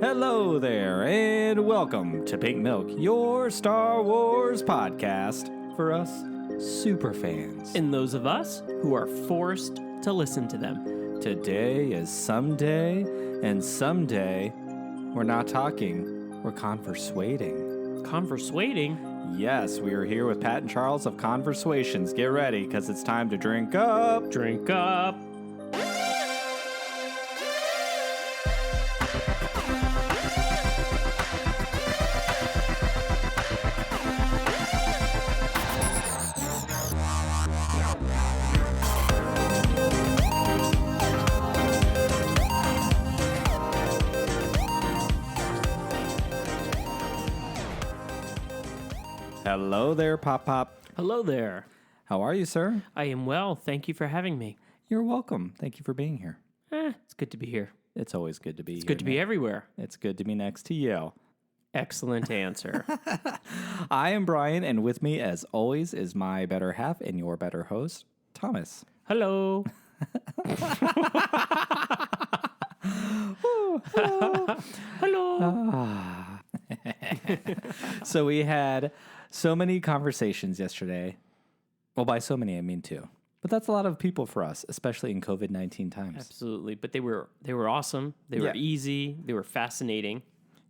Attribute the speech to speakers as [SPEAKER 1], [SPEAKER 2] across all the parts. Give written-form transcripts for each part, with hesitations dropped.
[SPEAKER 1] Hello there, and welcome to Pink Milk, your Star Wars podcast for us superfans.
[SPEAKER 2] And those of us who are forced to listen to them.
[SPEAKER 1] Today is someday, and someday we're not talking, we're converSWating.
[SPEAKER 2] ConverSWating?
[SPEAKER 1] Yes, we are here with Pat and Charles of converSWations. Get ready, because it's time to drink up.
[SPEAKER 2] Drink up.
[SPEAKER 1] Hello there, Pop Pop.
[SPEAKER 2] Hello there.
[SPEAKER 1] How are you, sir?
[SPEAKER 2] I am well. Thank you for having me.
[SPEAKER 1] You're welcome. Thank you for being here.
[SPEAKER 2] It's good to be here.
[SPEAKER 1] It's always good to be here.
[SPEAKER 2] It's good to be everywhere.
[SPEAKER 1] It's good to be next to you.
[SPEAKER 2] Excellent answer.
[SPEAKER 1] I am Brian, and with me, as always, is my better half and your better host, Thomas.
[SPEAKER 2] Hello. Hello.
[SPEAKER 1] So we had so many conversations yesterday. Well, by so many, I mean two. But that's a lot of people for us, especially in COVID-19 times.
[SPEAKER 2] Absolutely. But they were awesome. They were easy. They were fascinating.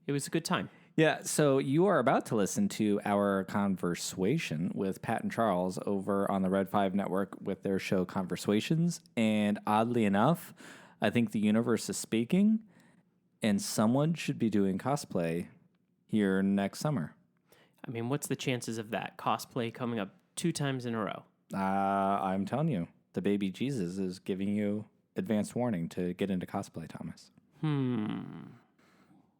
[SPEAKER 2] It was a good time.
[SPEAKER 1] Yeah, so you are about to listen to our converSWation with Pat and Charles over on the Red 5 Network with their show converSWations. And oddly enough, I think the universe is speaking, and someone should be doing cosplay here next summer.
[SPEAKER 2] I mean, what's the chances of that? Cosplay coming up 2 times in a row.
[SPEAKER 1] I'm telling you, the baby Jesus is giving you advanced warning to get into cosplay, Thomas.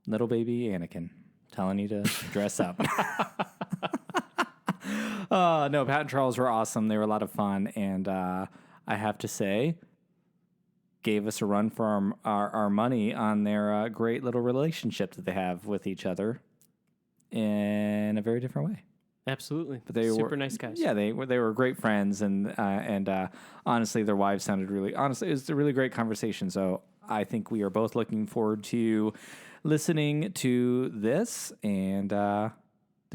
[SPEAKER 1] Little baby Anakin telling you to dress up. No, Pat and Charles were awesome. They were a lot of fun. And I have to say, gave us a run for our money on their great little relationship that they have with each other in a very different way.
[SPEAKER 2] Absolutely.
[SPEAKER 1] But they
[SPEAKER 2] super
[SPEAKER 1] were
[SPEAKER 2] nice guys.
[SPEAKER 1] Yeah, they were great friends, and honestly, their wives sounded really. Honestly, it was a really great conversation. So I think we are both looking forward to listening to this, and then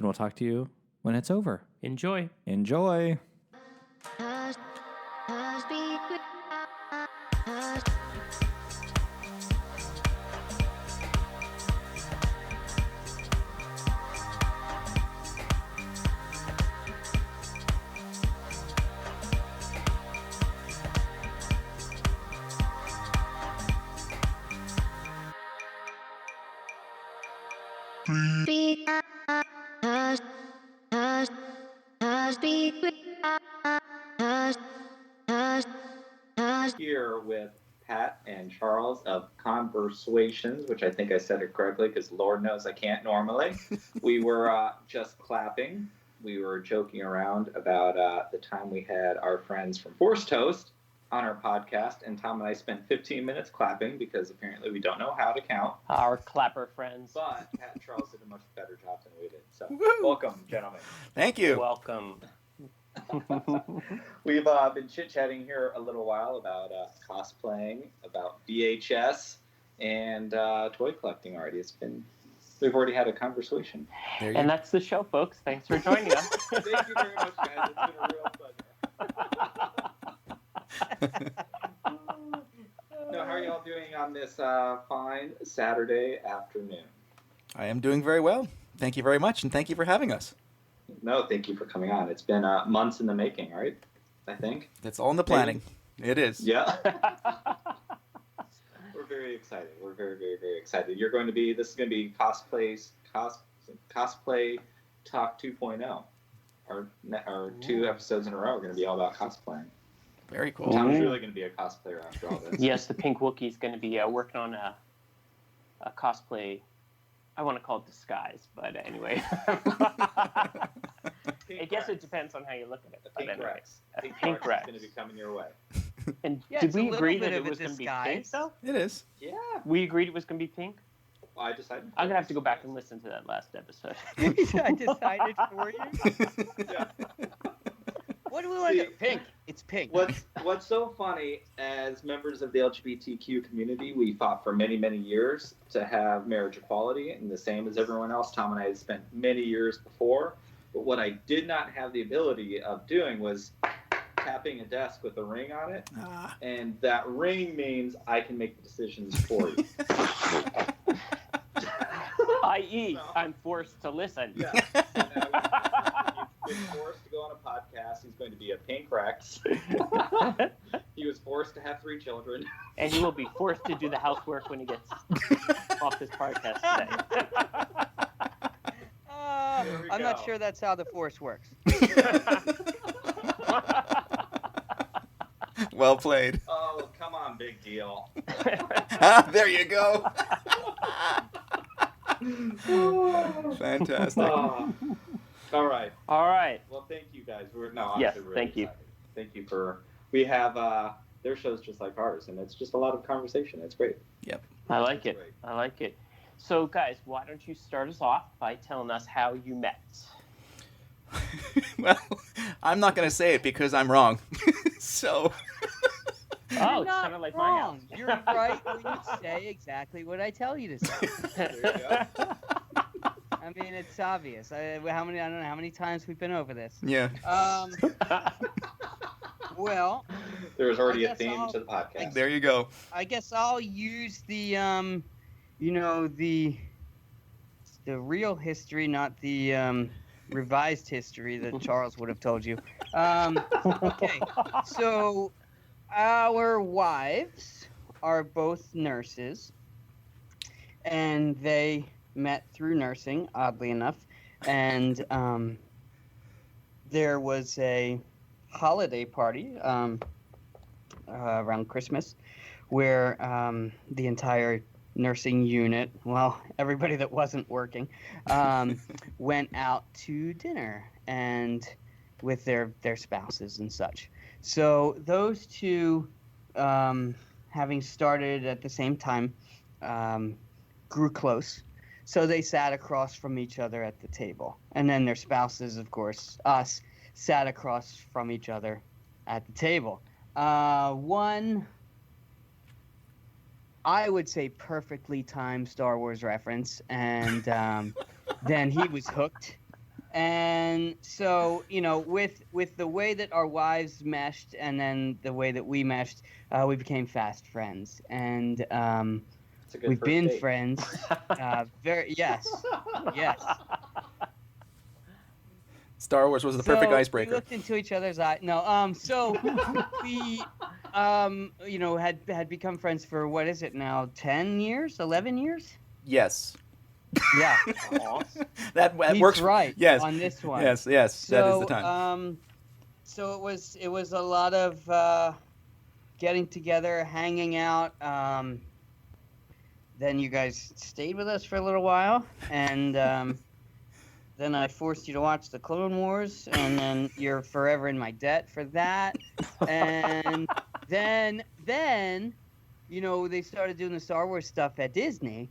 [SPEAKER 1] we'll talk to you when it's over.
[SPEAKER 2] Enjoy.
[SPEAKER 1] Enjoy. Here with Pat and Charles of converSWations, which I think I said it correctly because Lord knows I can't normally. We were just clapping. We were joking around about the time we had our friends from Force Toast on our podcast, and Tom and I spent 15 minutes clapping because apparently we don't know how to count.
[SPEAKER 2] Our clapper friends.
[SPEAKER 1] But Pat and Charles did a much better job than we did. So welcome, gentlemen.
[SPEAKER 3] Thank you.
[SPEAKER 2] Welcome.
[SPEAKER 1] We've been chit-chatting here a little while about cosplaying, about VHS, and toy collecting already. We've already had a conversation.
[SPEAKER 2] And that's the show, folks. Thanks for joining us.
[SPEAKER 1] Thank you very much, guys. It's been a real pleasure. No, how are y'all doing on this fine Saturday afternoon?
[SPEAKER 3] I am doing very well. Thank you very much, and thank you for having us.
[SPEAKER 1] No, thank you for coming on. It's been months in the making, right? I think.
[SPEAKER 3] It's all in the planning. Maybe. It is.
[SPEAKER 1] Yeah. We're very excited. We're very, very, very excited. This is going to be Cosplay Talk 2.0. Our 2 episodes in a row are going to be all about cosplaying.
[SPEAKER 3] Very cool.
[SPEAKER 1] Tom's really going to be a cosplayer after all this.
[SPEAKER 2] Yes, the Pink Wookiee is going to be working on a cosplay. I want to call it disguise, but anyway. I guess it depends on how you look at it.
[SPEAKER 1] Pink
[SPEAKER 2] anyway.
[SPEAKER 1] Rex.
[SPEAKER 2] Pink Rex
[SPEAKER 1] is going to be coming your way.
[SPEAKER 2] And
[SPEAKER 4] Yeah,
[SPEAKER 2] did
[SPEAKER 4] it's a
[SPEAKER 2] we
[SPEAKER 4] little
[SPEAKER 2] agree
[SPEAKER 4] bit
[SPEAKER 2] that it
[SPEAKER 4] of a
[SPEAKER 2] was going to be pink,
[SPEAKER 4] disguise.
[SPEAKER 2] though?
[SPEAKER 3] It is.
[SPEAKER 1] Yeah.
[SPEAKER 2] We agreed it was going to be pink?
[SPEAKER 1] Well, I decided.
[SPEAKER 2] I'm going to have to go back and listen to that last episode.
[SPEAKER 4] I decided for you.
[SPEAKER 1] Yeah.
[SPEAKER 4] What do we want to do?
[SPEAKER 2] Pink.
[SPEAKER 4] It's pink.
[SPEAKER 1] What's so funny, as members of the LGBTQ community, we fought for many, many years to have marriage equality, and the same as everyone else. Tom and I had spent many years before. But what I did not have the ability of doing was tapping a desk with a ring on it. And that ring means I can make the decisions for you.
[SPEAKER 2] I.e., I'm forced to listen.
[SPEAKER 1] Yeah. He's been forced to go on a podcast. He's going to be a pink Rex. He was forced to have 3 children.
[SPEAKER 2] And he will be forced to do the housework when he gets off this podcast today.
[SPEAKER 4] I'm not sure that's how the Force works.
[SPEAKER 3] Well played.
[SPEAKER 1] Oh, come on, big deal.
[SPEAKER 3] There you go. Fantastic.
[SPEAKER 1] All right.
[SPEAKER 2] All right.
[SPEAKER 1] Well, thank you guys. We're
[SPEAKER 2] Yes,
[SPEAKER 1] really
[SPEAKER 2] thank you.
[SPEAKER 1] excited. Thank you for. We have their shows just like ours, and it's just a lot of conversation. It's great.
[SPEAKER 3] Yep.
[SPEAKER 2] I like it.
[SPEAKER 1] Great.
[SPEAKER 2] I like it. So, guys, why don't you start us off by telling us how you met?
[SPEAKER 3] Well, I'm not going to say it because I'm wrong. So.
[SPEAKER 4] You're
[SPEAKER 2] Oh, it's
[SPEAKER 4] not
[SPEAKER 2] kind of like
[SPEAKER 4] wrong.
[SPEAKER 2] my house.
[SPEAKER 4] You're right when you say exactly what I tell you to say.
[SPEAKER 1] There you go.
[SPEAKER 4] I mean, it's obvious. I don't know how many times we've been over this.
[SPEAKER 3] Yeah.
[SPEAKER 4] Well,
[SPEAKER 1] There's already
[SPEAKER 4] I
[SPEAKER 1] a
[SPEAKER 4] guess
[SPEAKER 1] theme
[SPEAKER 4] I'll-
[SPEAKER 1] to the podcast.
[SPEAKER 3] There you go.
[SPEAKER 4] I guess I'll use the the real history, not the revised history that Charles would have told you. Okay, so our wives are both nurses, and they met through nursing, oddly enough, and there was a holiday party around Christmas where the entire nursing unit, well, everybody that wasn't working, went out to dinner and with their spouses and such. So those two, having started at the same time, grew close. So they sat across from each other at the table. And then their spouses, of course, us, sat across from each other at the table. One, I would say, perfectly timed Star Wars reference, and then he was hooked. And so, with the way that our wives meshed and then the way that we meshed, we became fast friends. And
[SPEAKER 1] It's a good
[SPEAKER 4] we've
[SPEAKER 1] first
[SPEAKER 4] been
[SPEAKER 1] date.
[SPEAKER 4] friends. Yes.
[SPEAKER 3] Star Wars was the perfect
[SPEAKER 4] So
[SPEAKER 3] icebreaker.
[SPEAKER 4] We looked into each other's eyes. No, so we, had become friends for, what is it now, 10 years, 11 years?
[SPEAKER 3] Yes.
[SPEAKER 4] Yeah,
[SPEAKER 3] That
[SPEAKER 4] he's
[SPEAKER 3] works.
[SPEAKER 4] right
[SPEAKER 3] Yes.
[SPEAKER 4] on this one.
[SPEAKER 3] Yes.
[SPEAKER 4] So,
[SPEAKER 3] That is the time.
[SPEAKER 4] So it was a lot of getting together, hanging out. Then you guys stayed with us for a little while, and then I forced you to watch the Clone Wars, and then you're forever in my debt for that. And then they started doing the Star Wars stuff at Disney,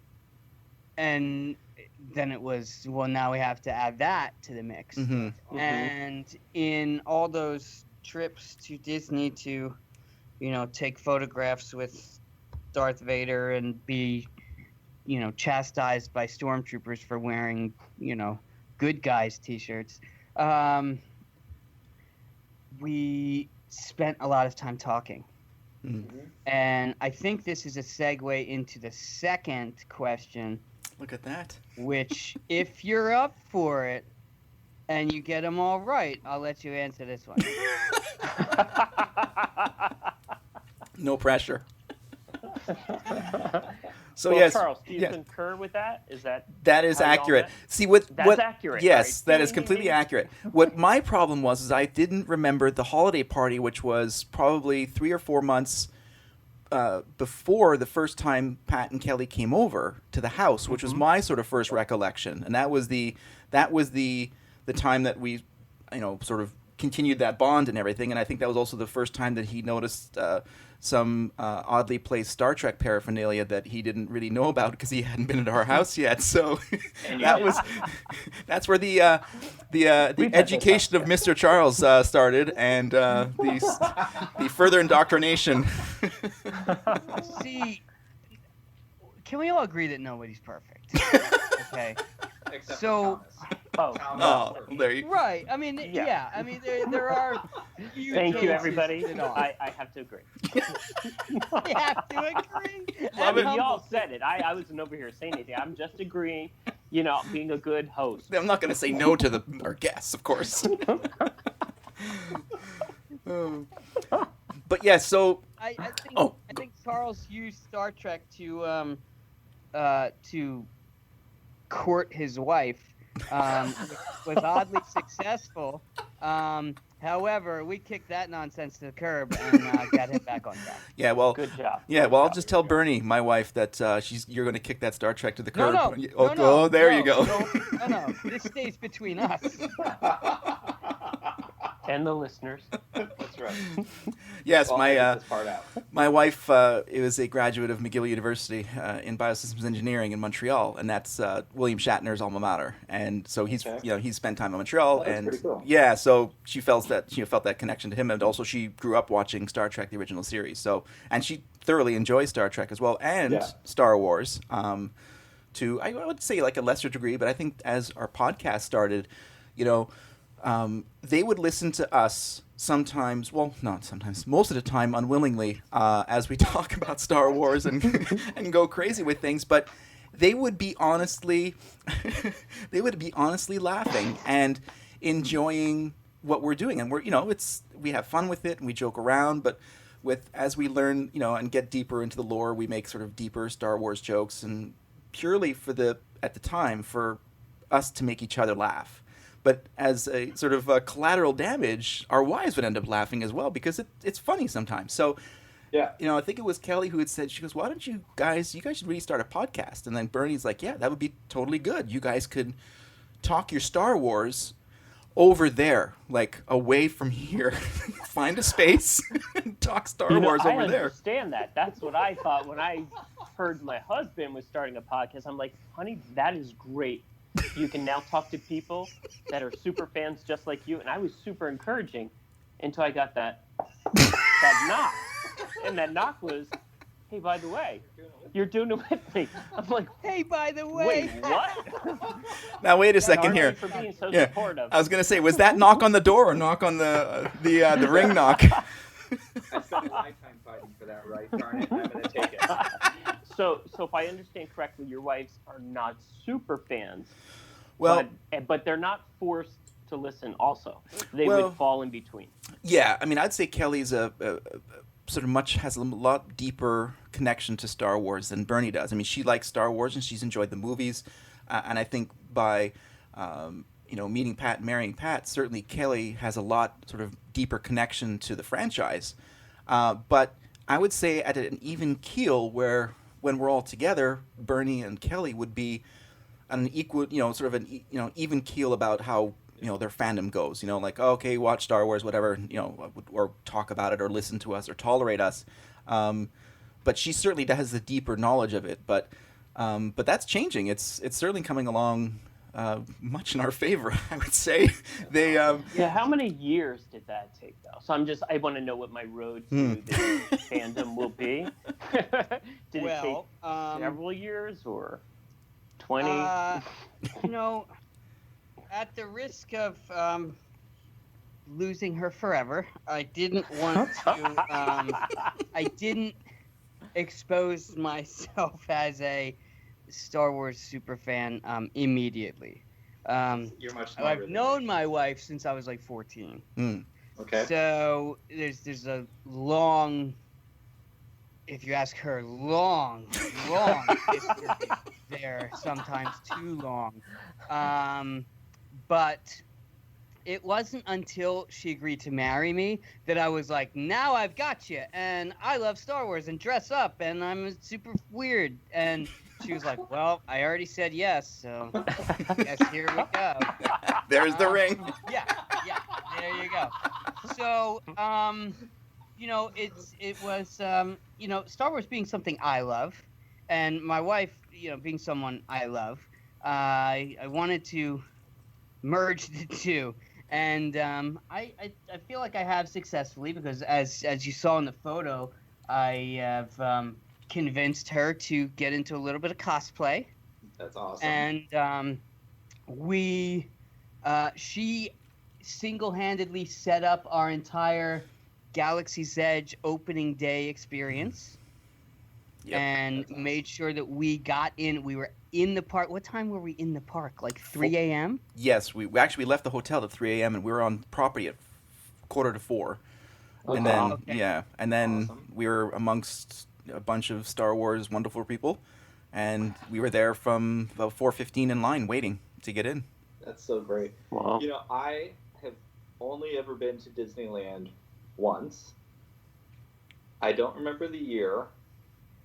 [SPEAKER 4] and then it was, well, now we have to add that to the mix.
[SPEAKER 3] Mm-hmm.
[SPEAKER 4] And in all those trips to Disney to, take photographs with Darth Vader and be, chastised by stormtroopers for wearing, good guys t-shirts, we spent a lot of time talking.
[SPEAKER 3] Mm-hmm.
[SPEAKER 4] And I think this is a segue into the second question,
[SPEAKER 3] Look at that.
[SPEAKER 4] which, if you're up for it and you get them all right, I'll let you answer this one.
[SPEAKER 3] No pressure. So
[SPEAKER 2] Well,
[SPEAKER 3] yes,
[SPEAKER 2] Charles, do you
[SPEAKER 3] yes.
[SPEAKER 2] concur with that? Is that
[SPEAKER 3] Is
[SPEAKER 2] how y'all
[SPEAKER 3] accurate.
[SPEAKER 2] met?
[SPEAKER 3] See what
[SPEAKER 2] That's accurate.
[SPEAKER 3] Yes,
[SPEAKER 2] All right.
[SPEAKER 3] that is completely accurate. What my problem was is I didn't remember the holiday party, which was probably 3 or 4 months before the first time Pat and Kelly came over to the house, which was my sort of first recollection, and that was the time that we, sort of continued that bond and everything. And I think that was also the first time that he noticed some oddly placed Star Trek paraphernalia that he didn't really know about because he hadn't been into our house yet. So that's where the education of Mr. Charles started, and the further indoctrination.
[SPEAKER 4] See, can we all agree that nobody's perfect? Okay.
[SPEAKER 1] Except
[SPEAKER 4] So-
[SPEAKER 1] for Thomas.
[SPEAKER 3] There you
[SPEAKER 4] Right. I mean,
[SPEAKER 2] Yeah.
[SPEAKER 4] yeah. I mean, there are. Few
[SPEAKER 2] Thank you,
[SPEAKER 4] cases
[SPEAKER 2] everybody.
[SPEAKER 4] that are.
[SPEAKER 2] I have to agree.
[SPEAKER 4] We have to agree.
[SPEAKER 2] I mean,
[SPEAKER 4] And
[SPEAKER 2] y'all said it. I wasn't over here saying anything. I'm just agreeing, being a good host.
[SPEAKER 3] I'm not going to say no to our guests, of course. But yeah, so
[SPEAKER 4] I think
[SPEAKER 3] Oh.
[SPEAKER 4] I think Charles used Star Trek to court his wife. Was oddly successful. However, we kicked that nonsense to the curb and got him back on track.
[SPEAKER 3] yeah, well,
[SPEAKER 2] Good job.
[SPEAKER 3] yeah, well, I'll just tell Bernie, my wife, that you're going to kick that Star Trek to the curb.
[SPEAKER 4] No,
[SPEAKER 3] There you go.
[SPEAKER 4] No. This stays between us.
[SPEAKER 2] And the listeners.
[SPEAKER 1] That's right.
[SPEAKER 3] Yes,
[SPEAKER 1] Well, edit this part out.
[SPEAKER 3] my wife is a graduate of McGill University in Biosystems Engineering in Montreal, and that's William Shatner's alma mater. And so he's
[SPEAKER 1] Okay.
[SPEAKER 3] he's spent time in Montreal,
[SPEAKER 1] That's
[SPEAKER 3] and
[SPEAKER 1] pretty cool.
[SPEAKER 3] yeah, so she felt that connection to him, and also she grew up watching Star Trek, the original series. So, and she thoroughly enjoys Star Trek as well, and
[SPEAKER 1] Yeah.
[SPEAKER 3] Star Wars. To I would say like a lesser degree, but I think as our podcast started, they would listen to us sometimes, well, not sometimes, most of the time unwillingly, as we talk about Star Wars and and go crazy with things, but they would be honestly laughing and enjoying what we're doing, and we have fun with it and we joke around, but as we learn, and get deeper into the lore, we make sort of deeper Star Wars jokes, and purely at the time for us to make each other laugh. But as a sort of collateral damage, our wives would end up laughing as well because it's funny sometimes. So,
[SPEAKER 1] Yeah.
[SPEAKER 3] I think it was Kelly who had said, she goes, "Why don't you guys should really start a podcast?" And then Bernie's like, "Yeah, that would be totally good. You guys could talk your Star Wars over there, like away from here. Find a space and talk Star Wars
[SPEAKER 2] I
[SPEAKER 3] over there."
[SPEAKER 2] understand that. That's what I thought when I heard my husband was starting a podcast. I'm like, honey, that is great. You can now talk to people that are super fans just like you. And I was super encouraging until I got that knock. And that knock was, hey, by the way, you're doing it with me. I'm like,
[SPEAKER 4] Hey, by the way.
[SPEAKER 2] wait, what?
[SPEAKER 3] Now wait a second
[SPEAKER 2] Sorry
[SPEAKER 3] here.
[SPEAKER 2] for being so
[SPEAKER 3] Yeah,
[SPEAKER 2] supportive.
[SPEAKER 3] I was gonna say, was that knock on the door or knock on the ring knock?
[SPEAKER 1] I spent a lifetime fighting for that right. Darn it, I'm going to take it.
[SPEAKER 2] So if I understand correctly, your wives are not super fans.
[SPEAKER 3] Well,
[SPEAKER 2] but they're not forced to listen also. They
[SPEAKER 3] Well-
[SPEAKER 2] would fall in between.
[SPEAKER 3] yeah, I mean, I'd say Kelly's has a lot deeper connection to Star Wars than Bernie does. I mean, she likes Star Wars and she's enjoyed the movies, and I think by meeting Pat and marrying Pat, certainly Kelly has a lot sort of deeper connection to the franchise. But I would say at an even keel, where when we're all together, Bernie and Kelly would be on an equal, even keel about how their fandom goes. Like, oh, okay, watch Star Wars, whatever, or talk about it, or listen to us, or tolerate us. But she certainly has the deeper knowledge of it. But that's changing. It's certainly coming along much in our favor, I would say. They
[SPEAKER 2] Yeah, how many years did that take, though? So I want to know what my road to the fandom will be. Did it take several years or 20?
[SPEAKER 4] At the risk of losing her forever, I didn't want to. I didn't expose myself as a Star Wars superfan immediately.
[SPEAKER 1] You're much smarter
[SPEAKER 4] I've
[SPEAKER 1] than
[SPEAKER 4] known
[SPEAKER 1] me.
[SPEAKER 4] my wife since I was like 14.
[SPEAKER 1] Okay.
[SPEAKER 4] So there's a long, if you ask her, long history there, sometimes too long. But it wasn't until she agreed to marry me that I was like, now I've got you, and I love Star Wars and dress up, and I'm super weird, and she was like, "Well, I already said yes, so I guess here we go."
[SPEAKER 3] There's the ring.
[SPEAKER 4] Yeah, there you go. So, it was, Star Wars being something I love, and my wife, being someone I love, I wanted to merge the two, and I feel like I have successfully, because as you saw in the photo, I have convinced her to get into a little bit of cosplay,
[SPEAKER 1] That's awesome.
[SPEAKER 4] and she single-handedly set up our entire Galaxy's Edge opening day experience.
[SPEAKER 3] Yep.
[SPEAKER 4] And
[SPEAKER 1] That's
[SPEAKER 4] made sure that we got in. We were in the park. What time were we in the park? Like 3 a.m.?
[SPEAKER 3] Yes, we actually left the hotel at 3 a.m. and we were on property at 3:45.
[SPEAKER 1] Okay.
[SPEAKER 3] And then
[SPEAKER 4] Okay.
[SPEAKER 3] and then
[SPEAKER 1] Awesome.
[SPEAKER 3] we were amongst a bunch of Star Wars wonderful people, and we were there from about 4:15 in line waiting to get in.
[SPEAKER 1] That's so great.
[SPEAKER 2] Wow.
[SPEAKER 1] I have only ever been to Disneyland once. I don't remember the year,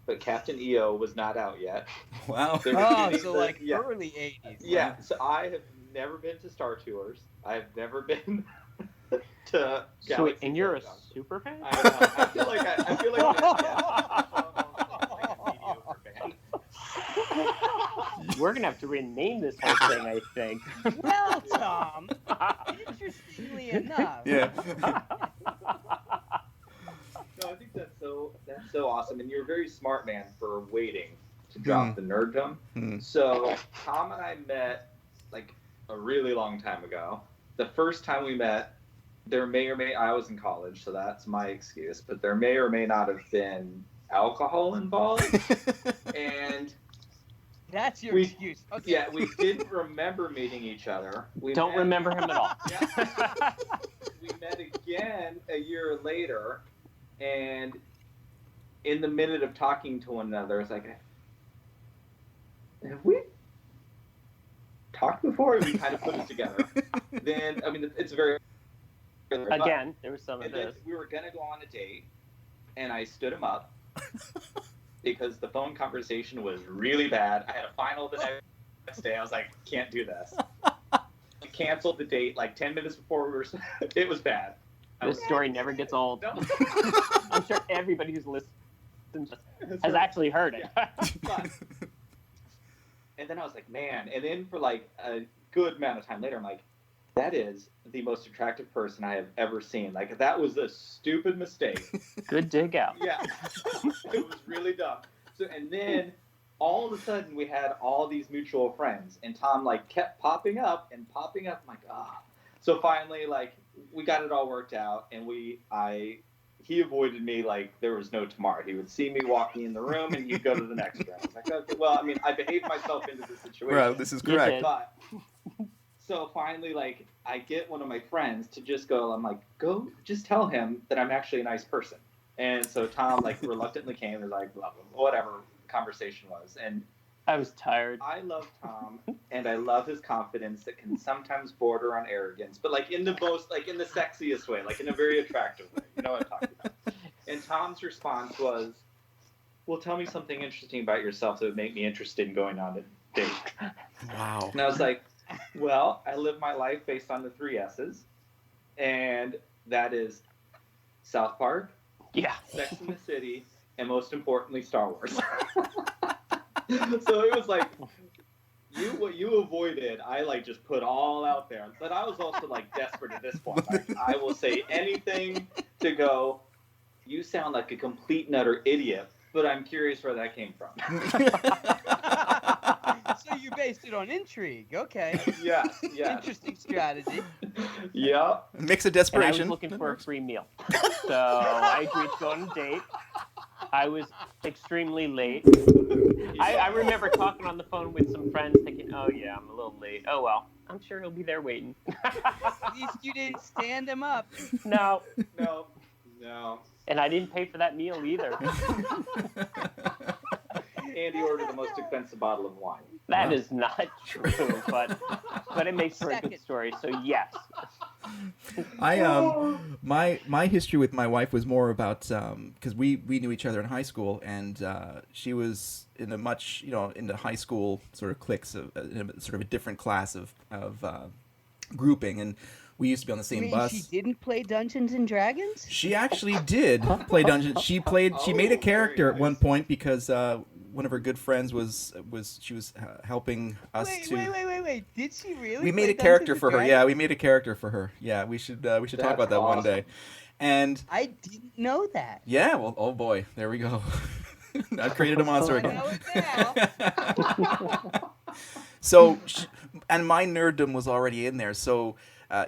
[SPEAKER 1] but Captain EO was not out yet.
[SPEAKER 3] Wow.
[SPEAKER 1] They were
[SPEAKER 4] Oh,
[SPEAKER 1] shooting
[SPEAKER 4] so
[SPEAKER 1] the-
[SPEAKER 4] like
[SPEAKER 1] yeah.
[SPEAKER 4] early 80s.
[SPEAKER 1] Yeah, so I have never been to Star Tours. I've never been to
[SPEAKER 2] So,
[SPEAKER 1] Galaxy's
[SPEAKER 2] and you're a
[SPEAKER 1] Edge.
[SPEAKER 2] super fan?
[SPEAKER 1] I know. I feel like I'm a mediocre fan.
[SPEAKER 2] We're gonna have to rename this whole thing, I think.
[SPEAKER 4] Well, Tom, interestingly enough.
[SPEAKER 3] Yeah.
[SPEAKER 1] No, I think that's so awesome, and you're a very smart man for waiting to drop the nerddom. So Tom and I met like a really long time ago. The first time we met, I was in college, so that's my excuse, but there may or may not have been alcohol involved, and
[SPEAKER 4] That's your excuse. Okay.
[SPEAKER 1] yeah, we didn't remember meeting each other. We
[SPEAKER 2] Don't
[SPEAKER 1] met-
[SPEAKER 2] remember him at all.
[SPEAKER 1] Yeah. We met again a year later, and in the minute of talking to one another, it's like, have we talked before? And we kind of put it together. Then, I mean, it's very...
[SPEAKER 2] Again, there was some of
[SPEAKER 1] And then
[SPEAKER 2] this.
[SPEAKER 1] we were going to go on a date, and I stood him up because the phone conversation was really bad. I had a final the next day. I was like, can't do this. We canceled the date like 10 minutes before we were... It was bad.
[SPEAKER 2] This story never gets old.
[SPEAKER 1] No.
[SPEAKER 2] I'm sure everybody who's listened has actually heard it.
[SPEAKER 1] But- and then I was like, man. And then for like a good amount of time later, I'm like, that is the most attractive person I have ever seen. Like, that was a stupid mistake.
[SPEAKER 2] Good dig out.
[SPEAKER 1] Yeah. It was really dumb. So, and then all of a sudden we had all these mutual friends, and Tom like kept popping up and popping up. I'm like, ah. So finally, like, we got it all worked out, and he avoided me like there was no tomorrow. He would see me walking in the room, and he'd go to the next room. I was like, okay, well, I mean, I behaved myself into the situation.
[SPEAKER 3] Right, this is
[SPEAKER 2] You
[SPEAKER 3] correct.
[SPEAKER 2] did.
[SPEAKER 1] But so finally, like, I get one of my friends to just go. I'm like, go, just tell him that I'm actually a nice person. And so Tom like reluctantly came and was like, blah, blah, blah, whatever the conversation was. And
[SPEAKER 2] I was tired.
[SPEAKER 1] I love Tom, and I love his confidence that can sometimes border on arrogance, but like in the most, like in the sexiest way, like in a very attractive way. You know what I'm talking about? And Tom's response was, well, tell me something interesting about yourself that would make me interested in going on a date.
[SPEAKER 3] Wow.
[SPEAKER 1] And I was like, well, I live my life based on the 3 S's, and that is South Park,
[SPEAKER 2] Yeah.
[SPEAKER 1] Sex and the City, and most importantly, Star Wars. So it was like, what you avoided, I like just put all out there. But I was also like desperate at this point. Like, I will say anything to go, you sound like a complete and utter idiot, but I'm curious where that came from.
[SPEAKER 4] So you based it on intrigue. Okay.
[SPEAKER 1] Yeah.
[SPEAKER 4] Interesting strategy.
[SPEAKER 1] Yeah.
[SPEAKER 3] Mix of
[SPEAKER 2] And I was
[SPEAKER 3] desperation.
[SPEAKER 2] looking for a free meal. So I agreed to go on a date. I was extremely late. I remember talking on the phone with some friends thinking, oh yeah, I'm a little late. Oh well, I'm sure he'll be there waiting.
[SPEAKER 4] At least you didn't stand him up.
[SPEAKER 2] No.
[SPEAKER 1] No.
[SPEAKER 2] And I didn't pay for that meal either.
[SPEAKER 1] Andy ordered the most expensive bottle of wine.
[SPEAKER 2] That is not true, but it makes for a good story. So yes.
[SPEAKER 3] My history with my wife was more about because we knew each other in high school, and she was in a much in the high school sort of cliques of sort of a different class of grouping, and we used to be on the same bus.
[SPEAKER 4] She didn't play Dungeons and Dragons?
[SPEAKER 3] She actually did play Dungeons. She made a character at one point because one of her good friends was helping us
[SPEAKER 4] Wait. Did she really?
[SPEAKER 3] We made a character for her. Yeah, we made a character for her. Yeah, we should talk about that one day. And
[SPEAKER 4] I didn't know that.
[SPEAKER 3] Yeah, well, oh boy, there we go. I've created a monster again.
[SPEAKER 4] I know it now.
[SPEAKER 3] So, and my nerddom was already in there, so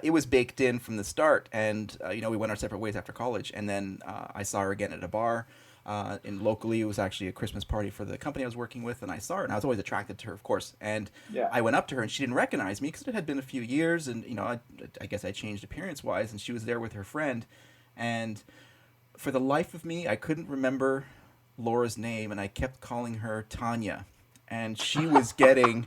[SPEAKER 3] it was baked in from the start. And we went our separate ways after college, and then I saw her again at a bar. Locally, it was actually a Christmas party for the company I was working with, and I saw her, and I was always attracted to her, of course. And I went up to her, and she didn't recognize me because it had been a few years, and I guess I changed appearance-wise, and she was there with her friend. And for the life of me, I couldn't remember Laura's name, and I kept calling her Tanya, and she was getting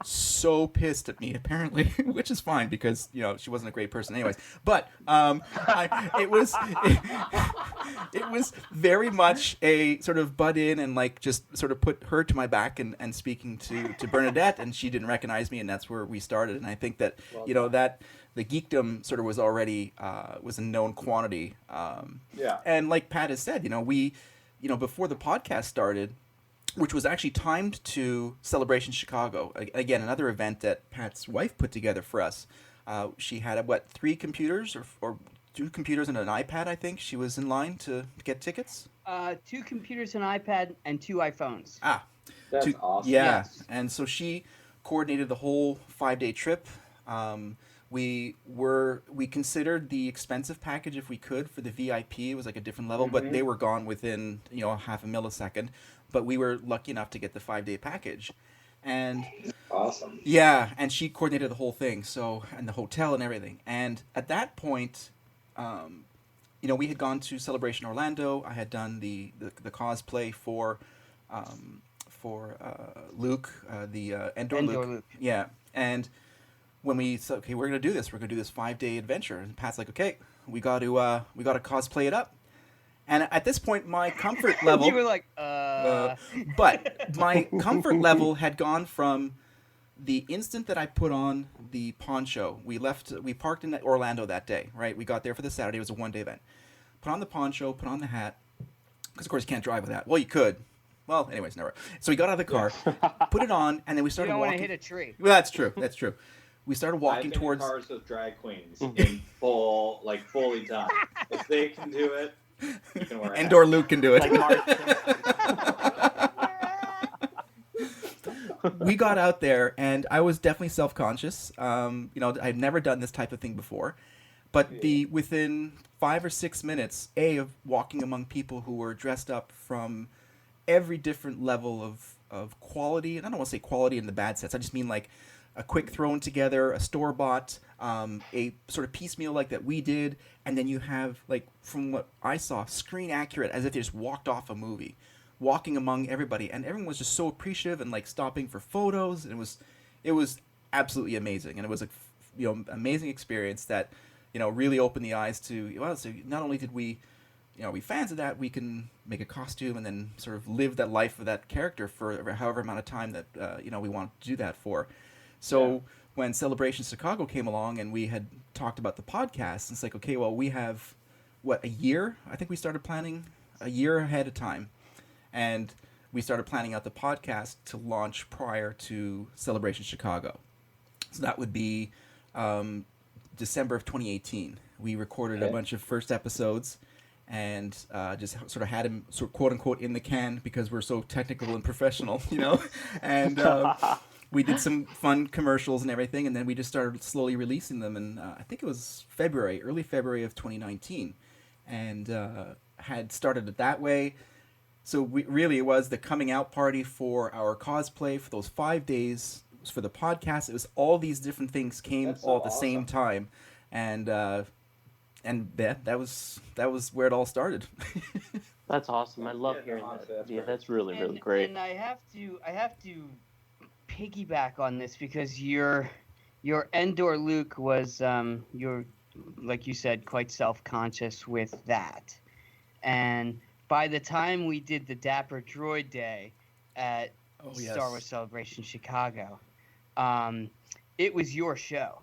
[SPEAKER 3] so pissed at me, apparently, which is fine because she wasn't a great person anyways. But it was very much a sort of butt in and just sort of put her to my back and speaking to Bernadette, and she didn't recognize me, and that's where we started. And I think that that the geekdom sort of was already was a known quantity. And like Pat has said, we before the podcast started, which was actually timed to Celebration Chicago. Again, another event that Pat's wife put together for us. She had, 3 computers or 2 computers and an iPad, I think. She was in line to get tickets.
[SPEAKER 4] 2 computers, an iPad, and 2 iPhones.
[SPEAKER 1] That's awesome.
[SPEAKER 3] Yeah,
[SPEAKER 4] Yes.
[SPEAKER 3] And so she coordinated the whole 5-day trip. We considered the expensive package if we could for the VIP. It was like a different level, but they were gone within half a millisecond. But we were lucky enough to get the 5-day package, and
[SPEAKER 1] awesome.
[SPEAKER 3] Yeah, and she coordinated the whole thing. So and the hotel and everything. And at that point, we had gone to Celebration Orlando. I had done the cosplay for Luke, the Endor Luke. Yeah, and when we said, okay, we're gonna do this. We're gonna do this 5-day adventure, and Pat's like, okay, we got to cosplay it up. And at this point, my comfort level...
[SPEAKER 4] You were like,
[SPEAKER 3] But my comfort level had gone from the instant that I put on the poncho. We parked in Orlando that day, right? We got there for the Saturday. It was a 1-day event. Put on the poncho, put on the hat. Because, of course, you can't drive with that. Well, you could. Well, anyways, never. So we got out of the car, put it on, and then we started walking.
[SPEAKER 4] You don't want to hit a tree.
[SPEAKER 3] Well, that's true. That's true. We started walking towards...
[SPEAKER 1] I've been in cars with drag queens in fully done. If they can do it, you can wear it.
[SPEAKER 3] Endor Luke can do it. We got out there, and I was definitely self-conscious. I'd never done this type of thing before. But within 5 or 6 minutes, of walking among people who were dressed up from every different level of quality, and I don't want to say quality in the bad sense. I just mean like a quick thrown together, a store-bought, a sort of piecemeal like that we did, and then you have, like, from what I saw, screen accurate, as if they just walked off a movie, walking among everybody, and everyone was just so appreciative and like stopping for photos, and it was absolutely amazing, and it was amazing experience that really opened the eyes to, well, so not only did we we fans of that, we can make a costume and then sort of live that life of that character for however amount of time that we want to do that for. So when Celebration Chicago came along and we had talked about the podcast, it's like, okay, well, we have, a year? I think we started planning a year ahead of time. And we started planning out the podcast to launch prior to Celebration Chicago. So that would be December of 2018. We recorded a bunch of first episodes and just sort of had him sort of quote unquote in the can because we're so technical and professional, and we did some fun commercials and everything, and then we just started slowly releasing them, and I think it was early February of 2019, and had started it that way. So it was the coming out party for our cosplay for those 5 days. It was for the podcast. It was all these different things came all at the same time, and and that was where it all started.
[SPEAKER 2] That's awesome. I love hearing that. Yeah, that's really great.
[SPEAKER 4] And I have to piggyback on this because your Endor Luke was you're, like you said, quite self-conscious with that. And by the time we did the Dapper Droid Day at Star Wars Celebration Chicago, it was your show.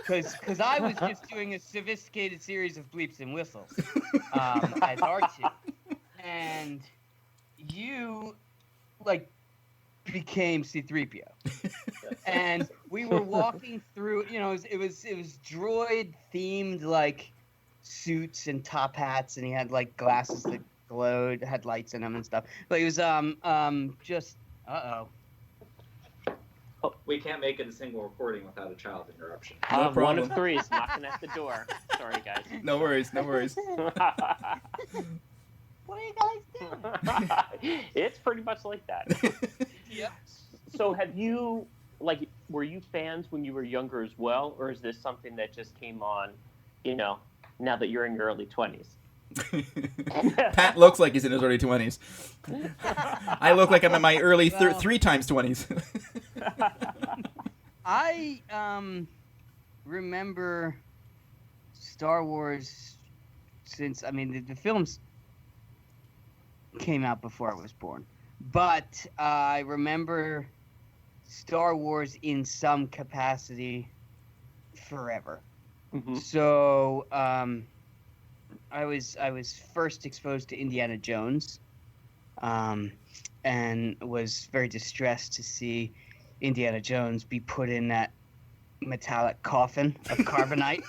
[SPEAKER 4] Because I was just doing a sophisticated series of bleeps and whistles as R2. And you, like, became C-3PO. And we were walking through, you know, it was droid-themed, like, suits and top hats, and he had, like, glasses that glowed, had lights in them and stuff. But it was, just,
[SPEAKER 1] We can't make it a single recording without a child interruption.
[SPEAKER 3] No problem.
[SPEAKER 2] One of three is knocking at the door. Sorry, guys.
[SPEAKER 3] No worries.
[SPEAKER 4] What are you guys doing?
[SPEAKER 2] It's pretty much like that.
[SPEAKER 4] Yep.
[SPEAKER 2] So have you, like, were you fans when you were younger as well, or is this something that just came on, you know, now that you're in your early 20s?
[SPEAKER 3] Pat looks like he's in his early 20s. I look like I'm in my early 3 times 20s.
[SPEAKER 4] I remember Star Wars since, I mean, the films came out before I was born, but I remember Star Wars in some capacity forever.
[SPEAKER 2] Mm-hmm.
[SPEAKER 4] So I was first exposed to Indiana Jones, and was very distressed to see Indiana Jones be put in that metallic coffin of carbonite.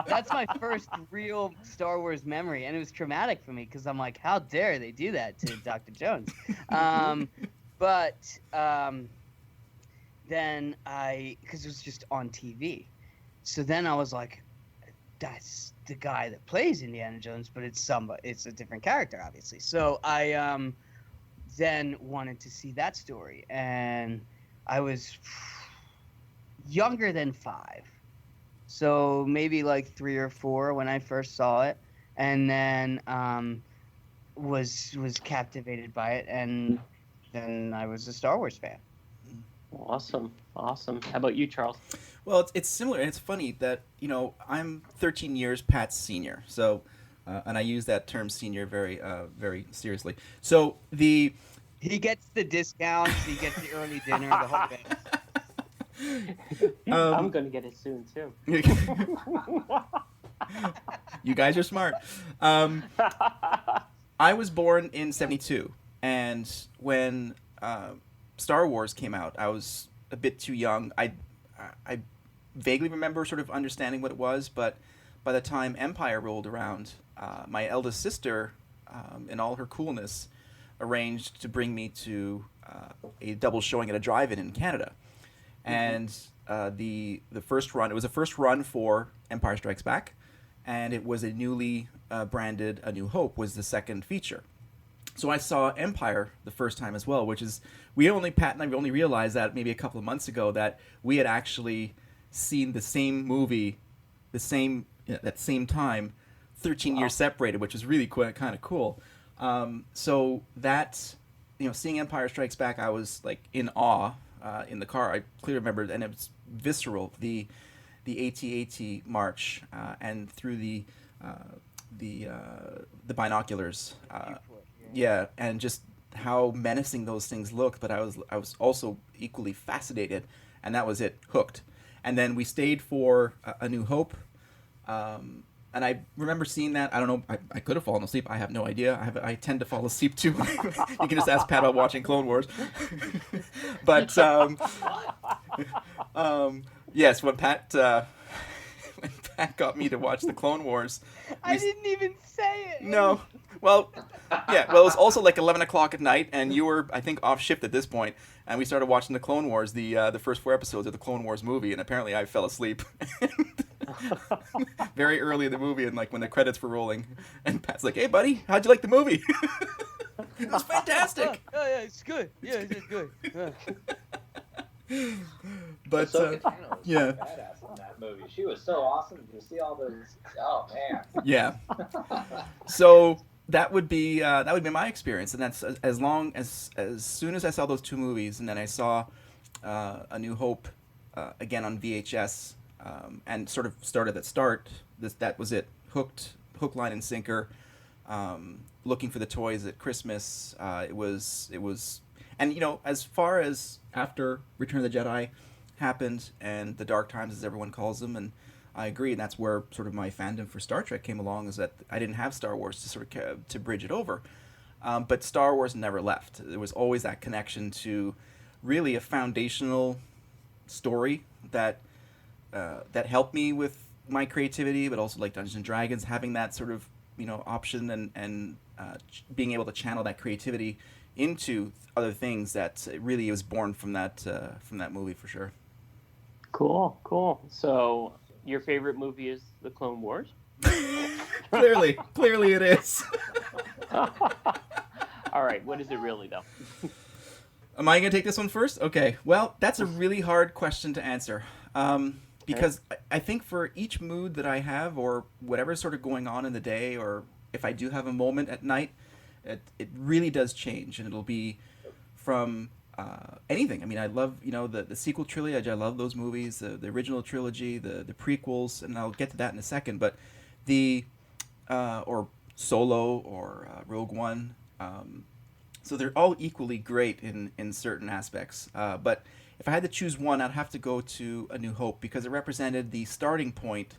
[SPEAKER 4] That's my first real Star Wars memory, and it was traumatic for me because I'm like, how dare they do that to Dr. Jones? But then because it was just on TV, so then I was like, that's the guy that plays Indiana Jones, but it's a different character, obviously. So I then wanted to see that story, and I was younger than 5, so maybe like 3 or 4 when I first saw it, and then was captivated by it, and then I was a Star Wars fan.
[SPEAKER 2] Awesome. How about you, Charles?
[SPEAKER 3] Well, it's similar, and it's funny that, you know, I'm 13 years Pat's senior, so and I use that term senior very seriously. So he
[SPEAKER 4] gets the discounts, he gets the early dinner, the whole bit.
[SPEAKER 2] I'm gonna get it soon too.
[SPEAKER 3] You guys are smart. I was born in '72, and when Star Wars came out, I was a bit too young. I vaguely remember sort of understanding what it was, but by the time Empire rolled around, my eldest sister, in all her coolness, arranged to bring me to a double showing at a drive-in in Canada. And the first run, it was a first run for Empire Strikes Back, and it was a newly branded A New Hope was the second feature. So I saw Empire the first time as well, which is, Pat and I only realized that maybe a couple of months ago that we had actually seen the same movie, that same time, 13 years separated, which was really kind of cool. So that, seeing Empire Strikes Back, I was like in awe in the car. I clearly remember, and it was visceral, the AT-AT march, and through the binoculars. Yeah, and just how menacing those things looked, but I was also equally fascinated, and that was it, hooked. And then we stayed for A New Hope, and I remember seeing that. I don't know, I could have fallen asleep. I have no idea. I tend to fall asleep too. You can just ask Pat about watching Clone Wars. But yes, when Pat got me to watch the Clone Wars,
[SPEAKER 4] I didn't even say it.
[SPEAKER 3] No. Well, yeah. Well, it was also like 11 o'clock at night, and you were, I think, off shift at this point, and we started watching the Clone Wars, the first 4 episodes of the Clone Wars movie, and apparently I fell asleep very early in the movie, and like when the credits were rolling, and Pat's like, "Hey, buddy, how'd you like the movie?" It was fantastic.
[SPEAKER 4] Oh, yeah, it's good. Yeah, it's good.
[SPEAKER 3] But
[SPEAKER 1] Ahsoka Tano was
[SPEAKER 3] yeah.
[SPEAKER 1] badass on that that movie. She was so awesome. Did you see all those? Oh man.
[SPEAKER 3] Yeah. So that would be my experience, and that's as soon as I saw those two movies, and then I saw A New Hope again on VHS, and sort of started at start. That was it. Hook, line, and sinker. Looking for the toys at Christmas. It was, and as far as after Return of the Jedi happened and the Dark Times, as everyone calls them, and I agree, and that's where sort of my fandom for Star Trek came along, is that I didn't have Star Wars to sort of to bridge it over, but Star Wars never left. There was always that connection to really a foundational story that helped me with my creativity, but also like Dungeons and Dragons, having that sort of option and being able to channel that creativity into other things, that really was born from that movie for sure.
[SPEAKER 2] Cool. So your favorite movie is The Clone Wars?
[SPEAKER 3] Clearly it is.
[SPEAKER 2] All right, what is it really though?
[SPEAKER 3] Am I going to take this one first? Okay. Well, that's a really hard question to answer. Because I think for each mood that I have, or whatever's sort of going on in the day, or if I do have a moment at night, it really does change, and it'll be from anything. I mean, I love the sequel trilogy. I love those movies, the original trilogy, the prequels, and I'll get to that in a second. But the or Solo or Rogue One, so they're all equally great in certain aspects. But if I had to choose one, I'd have to go to A New Hope, because it represented the starting point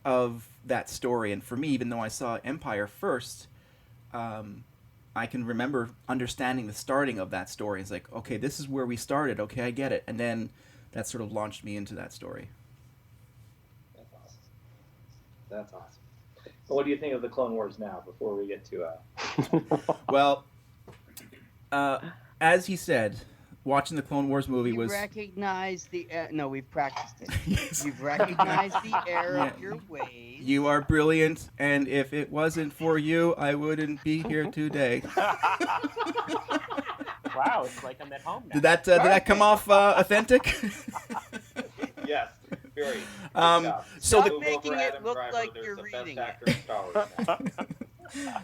[SPEAKER 3] of that story. And for me, even though I saw Empire first, I can remember understanding the starting of that story. It's like, okay, this is where we started. Okay, I get it. And then that sort of launched me into that story.
[SPEAKER 1] That's awesome. So what do you think of the Clone Wars now, before we get to
[SPEAKER 3] Well, as he said, watching the Clone Wars movie was...
[SPEAKER 4] recognize the... no, we've practiced it.
[SPEAKER 3] Yes.
[SPEAKER 4] You've recognized the error of your ways.
[SPEAKER 3] You are brilliant, and if it wasn't for you, I wouldn't be here today.
[SPEAKER 2] Wow, it's like I'm at home now.
[SPEAKER 3] Did that come off authentic?
[SPEAKER 1] Yes, very.
[SPEAKER 3] So
[SPEAKER 4] Stop making it look like you're reading it.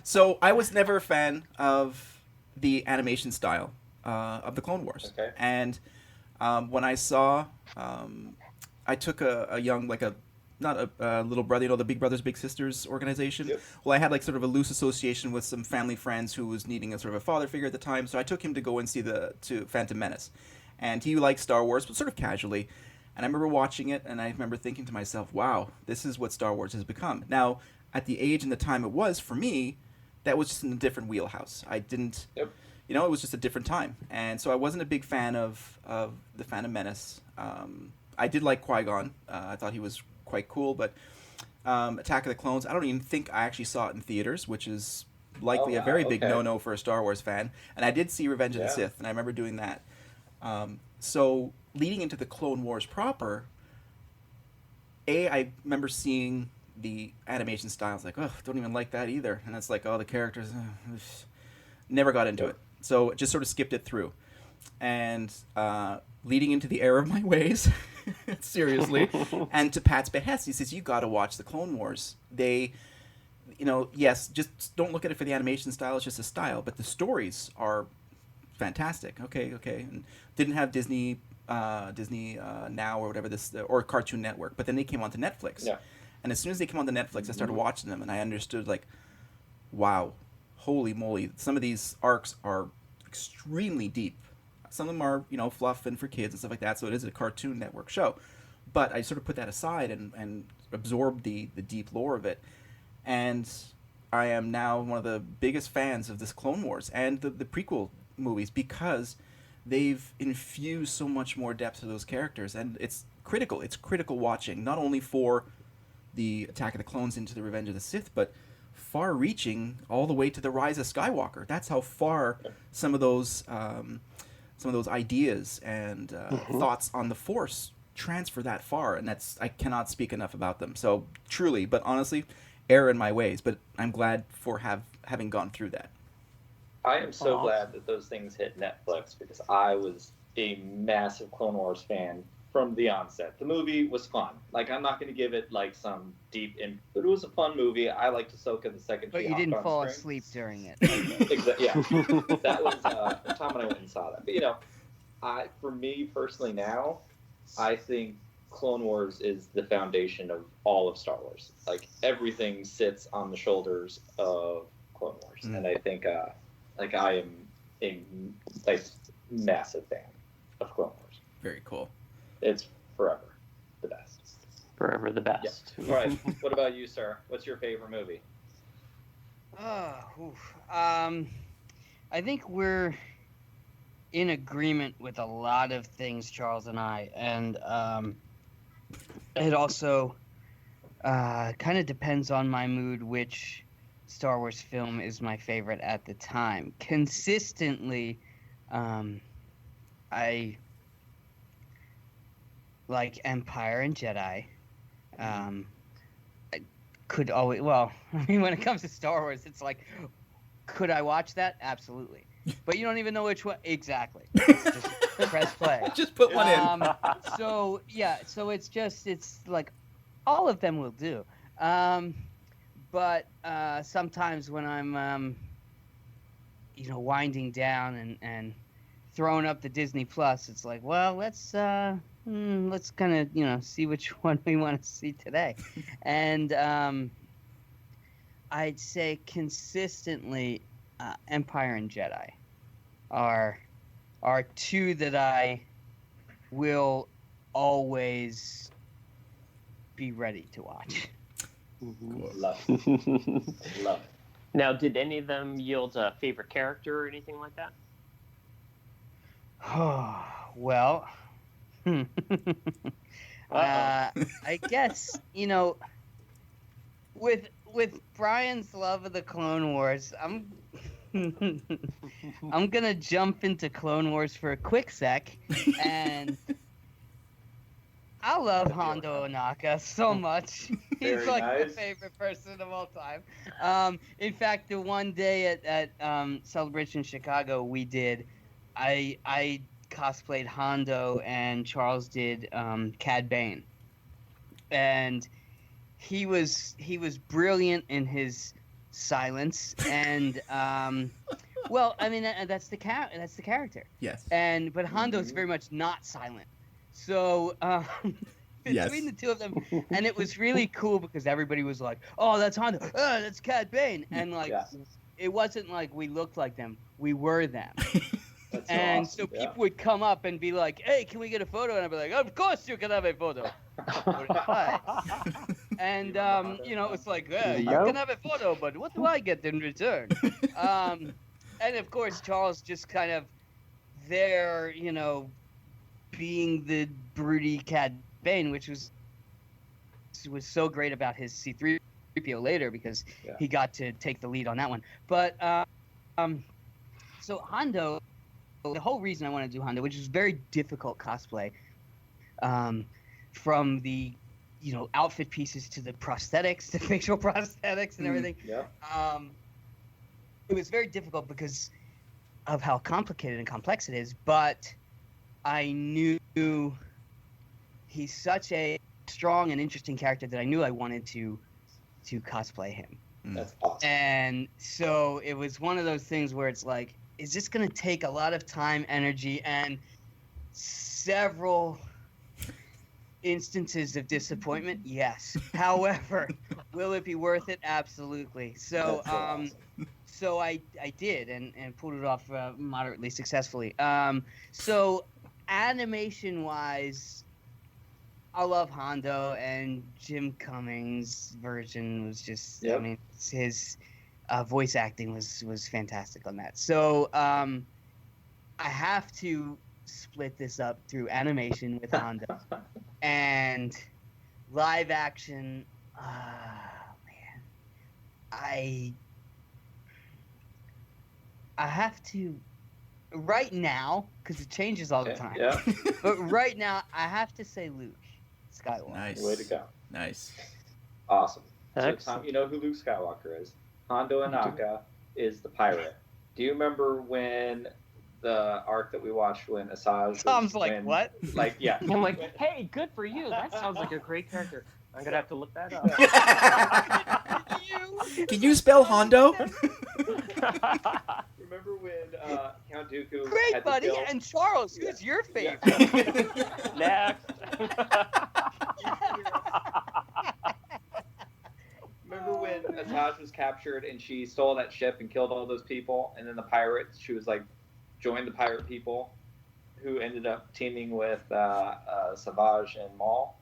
[SPEAKER 3] So I was never a fan of the animation style of the Clone Wars.
[SPEAKER 1] Okay.
[SPEAKER 3] And when I saw, I took a young, like not a little brother, the Big Brothers Big Sisters organization.
[SPEAKER 1] Yep.
[SPEAKER 3] Well, I had like sort of a loose association with some family friends who was needing a sort of a father figure at the time, so I took him to go and see to Phantom Menace, and he liked Star Wars, but sort of casually. And I remember watching it, and I remember thinking to myself, "Wow, this is what Star Wars has become." Now, at the age and the time it was for me, that was just in a different wheelhouse. I didn't.
[SPEAKER 1] Yep.
[SPEAKER 3] It was just a different time, and so I wasn't a big fan of the Phantom Menace. I did like Qui-Gon. I thought he was quite cool, but Attack of the Clones, I don't even think I actually saw it in theaters, which is likely a very big no-no for a Star Wars fan. And I did see Revenge of the Sith, and I remember doing that. So leading into the Clone Wars proper, I remember seeing the animation styles, like, oh, don't even like that either. And it's like, oh, the characters, never got into it. So just sort of skipped it through. And leading into the error of my ways, seriously, and to Pat's behest, he says, you got to watch the Clone Wars. They, yes, just don't look at it for the animation style. It's just a style. But the stories are fantastic. Okay. And didn't have Disney Now or whatever or Cartoon Network. But then they came onto Netflix. Yeah. And as soon as they came onto Netflix, I started watching them, and I understood, like, wow, holy moly, some of these arcs are extremely deep. Some of them are, fluff and for kids and stuff like that, so it is a Cartoon Network show. But I sort of put that aside and absorbed the deep lore of it. And I am now one of the biggest fans of this Clone Wars and the prequel movies, because they've infused so much more depth to those characters. And it's critical. It's critical watching, not only for the Attack of the Clones into the Revenge of the Sith, but far-reaching all the way to the Rise of Skywalker. That's how far some of those ideas and thoughts on the Force transfer that far, and I cannot speak enough about them. So truly, but honestly, err in my ways. But I'm glad for having gone through that.
[SPEAKER 1] I am so glad that those things hit Netflix, because I was a massive Clone Wars fan from the onset. The movie was fun. Like, I'm not going to give it like some deep in, but it was a fun movie. I like to soak in the second.
[SPEAKER 4] But you didn't fall asleep during it.
[SPEAKER 1] Exactly. Yeah, that was Tom and I went and saw that. But for me personally now, I think Clone Wars is the foundation of all of Star Wars. Like, everything sits on the shoulders of Clone Wars, and I think I am a massive fan of Clone Wars.
[SPEAKER 3] Very cool.
[SPEAKER 1] It's forever the best.
[SPEAKER 2] Forever the best.
[SPEAKER 1] Yeah. All right. What about you, sir? What's your favorite movie?
[SPEAKER 4] I think we're in agreement with a lot of things, Charles and I, and it also kind of depends on my mood which Star Wars film is my favorite at the time. Consistently, I like Empire and Jedi. I could always, well, I mean, when it comes to Star Wars, it's like, could I watch that? Absolutely. But you don't even know which one. Exactly. Just press play.
[SPEAKER 3] Just put one in.
[SPEAKER 4] So it's like all of them will do. But sometimes when I'm, winding down and throwing up the Disney Plus, it's like, well, let's kind of, see which one we want to see today. And I'd say consistently, Empire and Jedi are two that I will always be ready to watch.
[SPEAKER 1] Love it. Love it.
[SPEAKER 2] Now, did any of them yield a favorite character or anything like that?
[SPEAKER 4] Well, I guess, with Brian's love of the Clone Wars, I'm gonna jump into Clone Wars for a quick sec, and I love Hondo Ohnaka so much. He's
[SPEAKER 1] Very
[SPEAKER 4] like
[SPEAKER 1] nice.
[SPEAKER 4] my favorite person of all time. In fact, the one day at Celebration Chicago we did, I cosplayed Hondo and Charles did Cad Bane, and he was brilliant in his silence, and well, I mean that's the character.
[SPEAKER 3] Yes.
[SPEAKER 4] But Hondo's very much not silent. So between the two of them, and it was really cool because everybody was like, "Oh, that's Hondo. Oh, that's Cad Bane," and it wasn't like we looked like them; we were them.
[SPEAKER 1] That's
[SPEAKER 4] And
[SPEAKER 1] awesome.
[SPEAKER 4] so people would come up and be like, "Hey, can we get a photo?" And I'd be like, "Of course you can have a photo." And it's like, you can have a photo, but what do I get in return? And of course, Charles just kind of there, being the broody Cad Bane, which was so great about his C-3PO later because he got to take the lead on that one. But so Hondo. The whole reason I want to do Hondo, which is very difficult cosplay, from the outfit pieces to the prosthetics, the facial prosthetics and everything. It was very difficult because of how complicated and complex it is. But I knew he's such a strong and interesting character that I knew I wanted to cosplay him.
[SPEAKER 1] That's awesome.
[SPEAKER 4] And so it was one of those things where it's like, is this going to take a lot of time, energy, and several instances of disappointment? Yes. However, will it be worth it? Absolutely. So,
[SPEAKER 1] Awesome.
[SPEAKER 4] so I did and pulled it off moderately successfully. So animation-wise, I love Hondo, and Jim Cummings' version was just, I mean, his voice acting was fantastic on that. So I have to split this up through animation with Hondo and live action. Man, I have to right now because it changes all the time.
[SPEAKER 1] Yeah.
[SPEAKER 4] But right now, I have to say Luke Skywalker.
[SPEAKER 3] Nice.
[SPEAKER 1] Way to go.
[SPEAKER 3] Nice.
[SPEAKER 1] Awesome. So,
[SPEAKER 2] Excellent.
[SPEAKER 1] Tom, you know who Luke Skywalker is? Hondo Ohnaka is the pirate. Do you remember when the arc that we watched when Asajj was
[SPEAKER 4] Tom's like, what?
[SPEAKER 1] Like, yeah.
[SPEAKER 2] I'm like, hey, good for you. That sounds like a great character. I'm gonna have to look that up.
[SPEAKER 3] Can you spell Hondo?
[SPEAKER 1] Remember when Count Dooku
[SPEAKER 4] Great,
[SPEAKER 1] had
[SPEAKER 4] buddy.
[SPEAKER 1] to kill...
[SPEAKER 4] And Charles, who's your favorite?
[SPEAKER 2] Next.
[SPEAKER 1] Remember when Asajj was captured and she stole that ship and killed all those people, and then the pirates, she was like, joined the pirate people, who ended up teaming with Savage and Maul?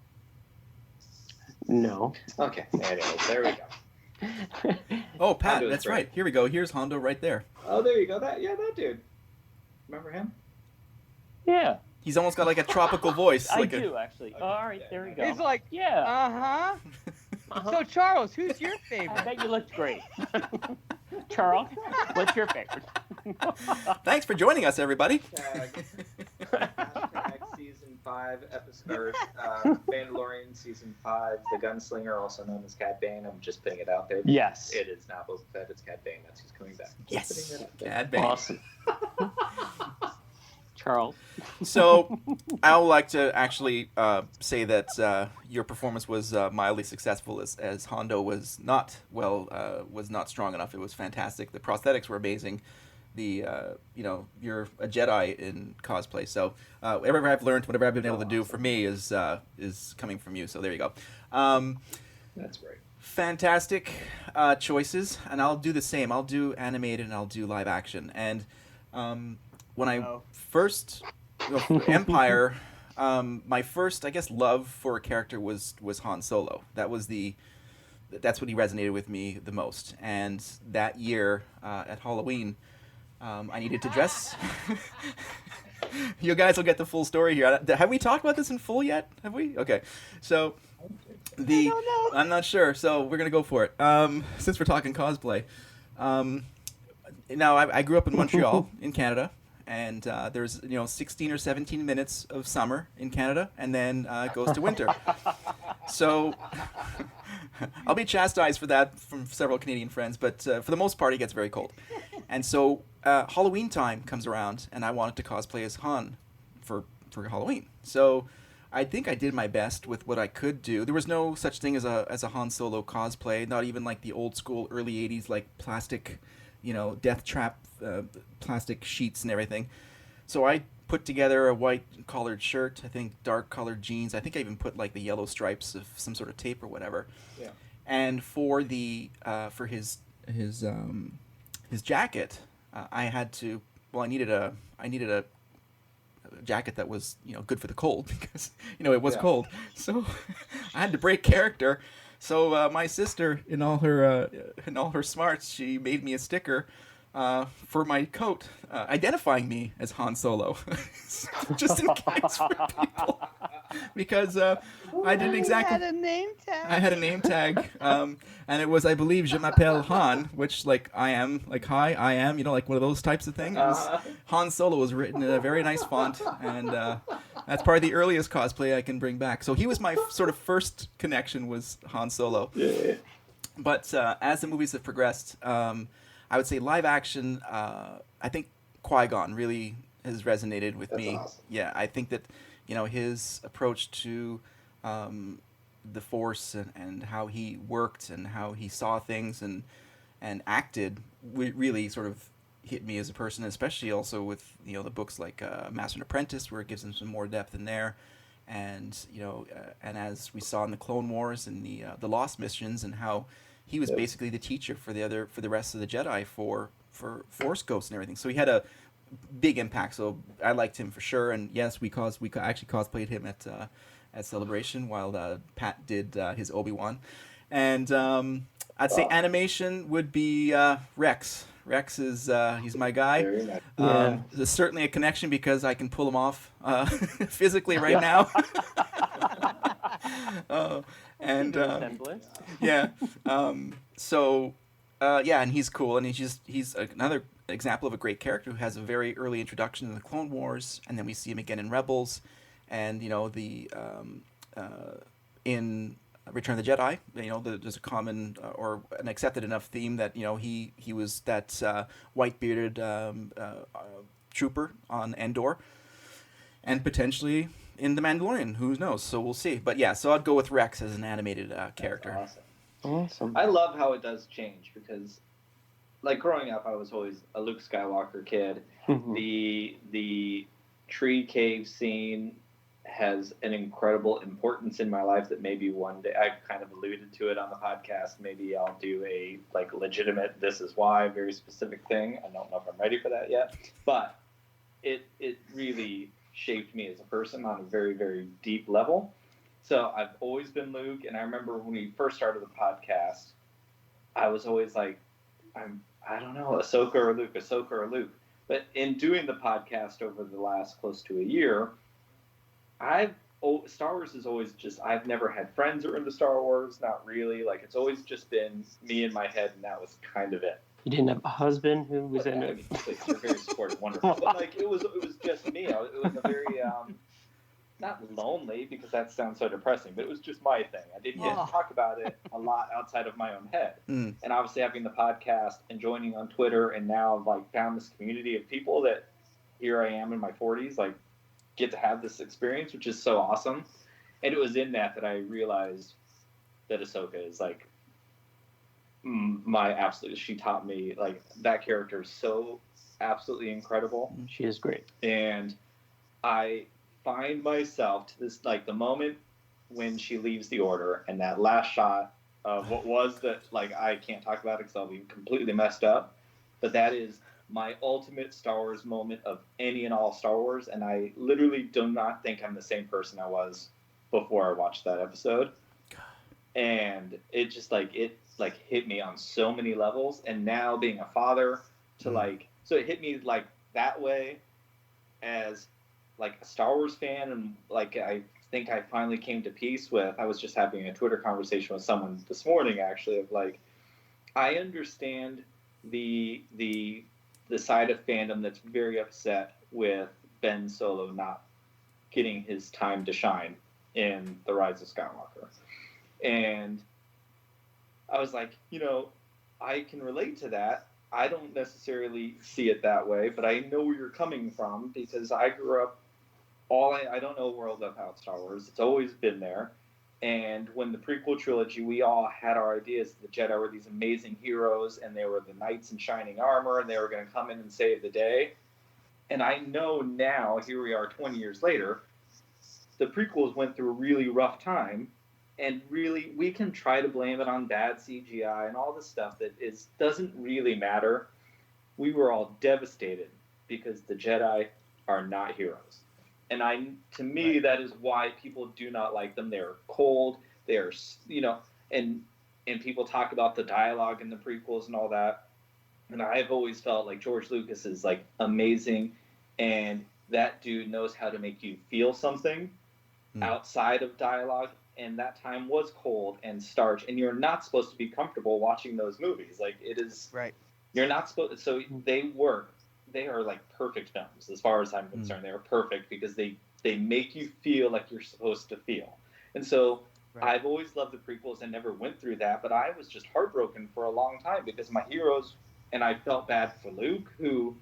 [SPEAKER 2] No.
[SPEAKER 1] Okay, anyways, there we go.
[SPEAKER 3] Oh, Pat,
[SPEAKER 1] Hondo's
[SPEAKER 3] that's
[SPEAKER 1] great.
[SPEAKER 3] right. Here we go. Here's Hondo right there.
[SPEAKER 1] Oh, there you go. That dude. Remember him?
[SPEAKER 2] Yeah,
[SPEAKER 3] He's almost got like a tropical voice.
[SPEAKER 2] I
[SPEAKER 3] like
[SPEAKER 2] do actually.
[SPEAKER 1] Okay.
[SPEAKER 2] All right, there we go.
[SPEAKER 4] He's like,
[SPEAKER 2] yeah.
[SPEAKER 4] uh-huh.
[SPEAKER 2] Uh-huh.
[SPEAKER 4] So, Charles, who's your
[SPEAKER 2] I
[SPEAKER 4] favorite?
[SPEAKER 2] bet you looked great. Charles, what's your favorite?
[SPEAKER 3] Thanks for joining us, everybody.
[SPEAKER 1] Hashtag season 5 episode, Mandalorian season 5, the gunslinger, also known as Cad Bane. I'm just putting it out there.
[SPEAKER 2] Yes.
[SPEAKER 1] It is not Boba Fett, it's Cad Bane. That's who's coming back. Just
[SPEAKER 3] Yes.
[SPEAKER 1] putting it out there.
[SPEAKER 3] Cad Bane.
[SPEAKER 2] Awesome. Charles.
[SPEAKER 3] So, I would like to actually say that your performance was mildly successful, as Hondo was not strong enough. It was fantastic. The prosthetics were amazing. You're a Jedi in cosplay. So, whatever I've learned, whatever I've been able to do for me is coming from you. So there you go.
[SPEAKER 1] That's great.
[SPEAKER 3] Fantastic choices, and I'll do the same. I'll do animated and I'll do live action. And when I first Empire, my first, I guess, love for a character was Han Solo. That's what he resonated with me the most. And that year at Halloween, I needed to dress. You guys will get the full story here. Have we talked about this in full yet? Have we? Okay. So I'm not sure. So we're gonna go for it. Since we're talking cosplay. Now I grew up in Montreal in Canada. And there's 16 or 17 minutes of summer in Canada, and then it goes to winter. So I'll be chastised for that from several Canadian friends, but for the most part, it gets very cold. And so Halloween time comes around, and I wanted to cosplay as Han for Halloween. So I think I did my best with what I could do. There was no such thing as a Han Solo cosplay, not even like the old school early 80s like plastic, death trap plastic sheets and everything. So I put together a white collared shirt, I think dark colored jeans. I think I even put like the yellow stripes of some sort of tape or whatever.
[SPEAKER 1] Yeah.
[SPEAKER 3] And for the for his jacket, I needed a jacket that was good for the cold because it was cold. So I had to break character. So my sister, in all her smarts, she made me a sticker for my coat, identifying me as Han Solo, just in case for people, because I did exactly.
[SPEAKER 4] You had a name tag.
[SPEAKER 3] I had a name tag, and it was, I believe, "Je m'appelle Han," which like I am, like hi, I am, like one of those types of things. It was, Han Solo was written in a very nice font, and that's probably the earliest cosplay I can bring back. So he was my sort of first connection was Han Solo.
[SPEAKER 1] Yeah.
[SPEAKER 3] But as the movies have progressed, I would say live action, I think Qui-Gon really has resonated with me.
[SPEAKER 1] Awesome.
[SPEAKER 3] Yeah, I think that, his approach to the Force and how he worked and how he saw things and acted really sort of hit me as a person, especially also with, the books like Master and Apprentice, where it gives him some more depth in there. And, and as we saw in the Clone Wars and the Lost Missions and how he was basically the teacher for the rest of the Jedi for Force Ghosts and everything. So he had a big impact. So I liked him for sure. And yes, we actually cosplayed him at Celebration while Pat did his Obi-Wan. And I'd say animation would be Rex. Rex is he's my guy.
[SPEAKER 2] Yeah.
[SPEAKER 3] There's certainly a connection because I can pull him off physically right now. And yeah, and he's cool, and he's another example of a great character who has a very early introduction in the Clone Wars, and then we see him again in Rebels, and in Return of the Jedi, there's a common or an accepted enough theme that he was that white bearded trooper on Endor, and potentially in The Mandalorian. Who knows? So we'll see. But yeah, so I'd go with Rex as an animated character.
[SPEAKER 1] That's
[SPEAKER 2] Awesome.
[SPEAKER 1] I love how it does change because, like, growing up, I was always a Luke Skywalker kid. The tree cave scene has an incredible importance in my life that maybe one day, I've kind of alluded to it on the podcast, maybe I'll do a like legitimate this is why very specific thing. I don't know if I'm ready for that yet, but it really shaped me as a person on a very, very deep level. So I've always been Luke, and I remember when we first started the podcast, I was always like, I don't know, Ahsoka or Luke. But in doing the podcast over the last close to a year, Star Wars is always just, I've never had friends who are into Star Wars, not really. Like, it's always just been me in my head, and that was kind of it.
[SPEAKER 2] You didn't have a husband who was in it?
[SPEAKER 1] Please, you're very supportive, wonderful. But, like, it was just me. It was a very, not lonely, because that sounds so depressing, but it was just my thing. I didn't get to talk about it a lot outside of my own head. And obviously having the podcast and joining on Twitter, and now I've like found this community of people that here I am in my 40s, like get to have this experience, which is so awesome. And it was in that I realized that Ahsoka is like my absolute, she taught me, like, that character is so absolutely incredible.
[SPEAKER 2] She is great.
[SPEAKER 1] And I find myself to this, like, the moment when she leaves the Order and that last shot of what was the, like, I can't talk about it because I'll be completely messed up, but that is my ultimate Star Wars moment of any and all Star Wars, and I literally do not think I'm the same person I was before I watched that episode. And it just, like, it hit me on so many levels, and now being a father to, like, so it hit me, like, that way as, like, a Star Wars fan, and, like, I think I finally came to peace with, I was just having a Twitter conversation with someone this morning, actually, of, like, I understand the side of fandom that's very upset with Ben Solo not getting his time to shine in The Rise of Skywalker. And I was like, you know, I can relate to that. I don't necessarily see it that way, but I know where you're coming from because I grew up, I don't know a world without Star Wars. It's always been there. And when the prequel trilogy, we all had our ideas. The Jedi were these amazing heroes, and they were the knights in shining armor, and they were going to come in and save the day. And I know now, here we are 20 years later, the prequels went through a really rough time, and really, we can try to blame it on bad CGI and all this stuff that doesn't really matter. We were all devastated because the Jedi are not heroes. And to me, that is why people do not like them. They're cold. They're, you know, and people talk about the dialogue in the prequels and all that. And I've always felt like George Lucas is, like, amazing. And that dude knows how to make you feel something outside of dialogue. And that time was cold and starch. And you're not supposed to be comfortable watching those movies. Like, it is.
[SPEAKER 4] Right.
[SPEAKER 1] You're not supposed. So they are like perfect films as far as I'm concerned. They are perfect because they make you feel like you're supposed to feel. And so I've always loved the prequels and never went through that, but I was just heartbroken for a long time because my heroes, and I felt bad for Luke, who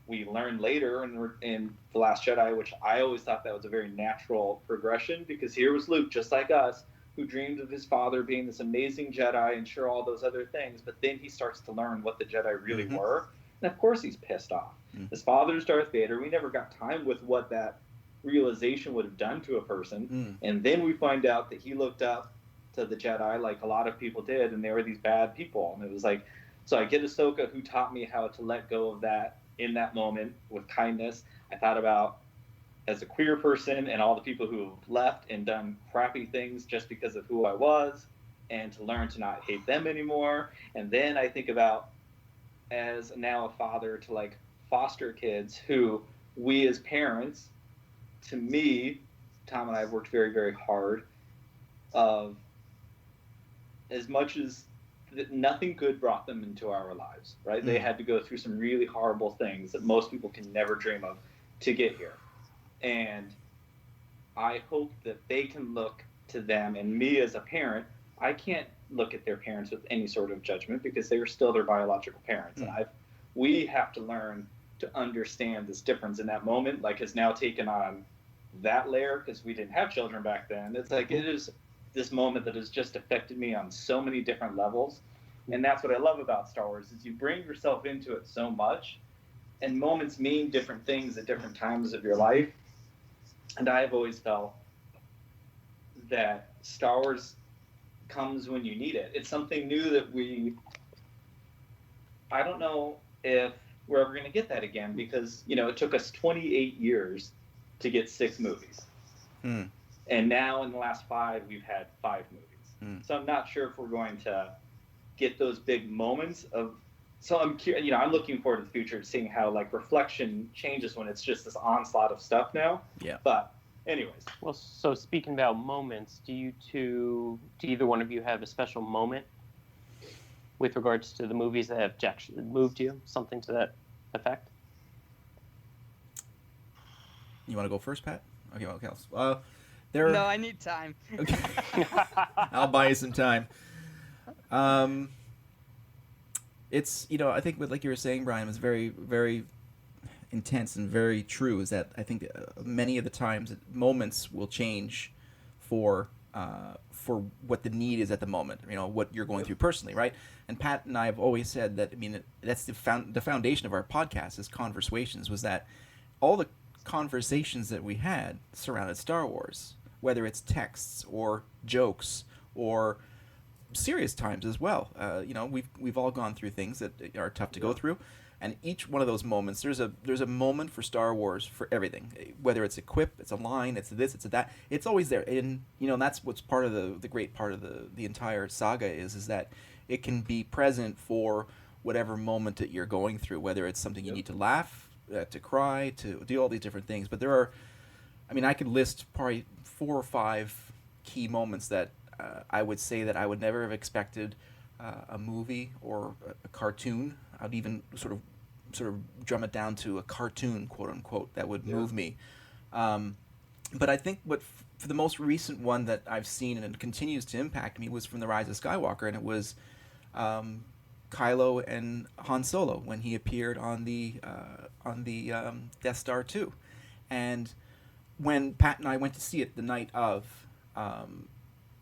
[SPEAKER 1] we learned later in The Last Jedi, which I always thought that was a very natural progression because here was Luke, just like us, who dreamed of his father being this amazing Jedi and sure all those other things, but then he starts to learn what the Jedi really were. And of course he's pissed off. His father's Darth Vader. We never got time with what that realization would have done to a person. And then we find out that he looked up to the Jedi like a lot of people did, and they were these bad people. And it was like, so I get Ahsoka, who taught me how to let go of that in that moment with kindness. I thought about, as a queer person, and all the people who have left and done crappy things just because of who I was, and to learn to not hate them anymore. And then I think about, as now a father to, like, foster kids who we as parents, to me, Tom and I have worked very, very hard of, as much as nothing good brought them into our lives, right? They had to go through some really horrible things that most people can never dream of to get here. And I hope that they can look to them, and me as a parent, I can't look at their parents with any sort of judgment because they are still their biological parents. And we have to learn to understand this difference in that moment, like, has now taken on that layer because we didn't have children back then. It's like it is this moment that has just affected me on so many different levels. And that's what I love about Star Wars, is you bring yourself into it so much, and moments mean different things at different times of your life. And I've always felt that Star Wars comes when you need it. It's something new that I don't know if we're ever going to get that again, because, it took us 28 years to get 6 movies. And now in the last 5, we've had 5 movies. So I'm not sure if we're going to get those big moments of. So I'm looking forward to the future, seeing how like reflection changes when it's just this onslaught of stuff now.
[SPEAKER 3] Yeah.
[SPEAKER 1] But anyways.
[SPEAKER 2] Well, so speaking about moments, do either one of you have a special moment with regards to the movies that have moved you, something to that effect?
[SPEAKER 3] You want to go first, Pat? Okay, okay.
[SPEAKER 4] No, I need time.
[SPEAKER 3] Okay. I'll buy you some time. It's, I think what, like you were saying, Brian, was very, very intense and very true, is that I think many of the times moments will change for what the need is at the moment, what you're going through personally, right? And Pat and I have always said that, that's the foundation of our podcast is converSWations, was that all the conversations that we had surrounded Star Wars, whether it's texts or jokes or serious times as well. We've all gone through things that are tough to go through, and each one of those moments, there's a moment for Star Wars for everything. Whether it's a quip, it's a line, it's this, it's a that, it's always there. And that's what's part of the great part of the entire saga is that it can be present for whatever moment that you're going through, whether it's something you need to laugh, to cry, to do all these different things. But there are, I could list probably 4 or 5 key moments that I would say that I would never have expected a movie or a cartoon. I'd even sort of drum it down to a cartoon, quote unquote, that would move me. But I think for the most recent one that I've seen and it continues to impact me was from the Rise of Skywalker, and it was Kylo and Han Solo when he appeared on the Death Star 2. And when Pat and I went to see it the night of,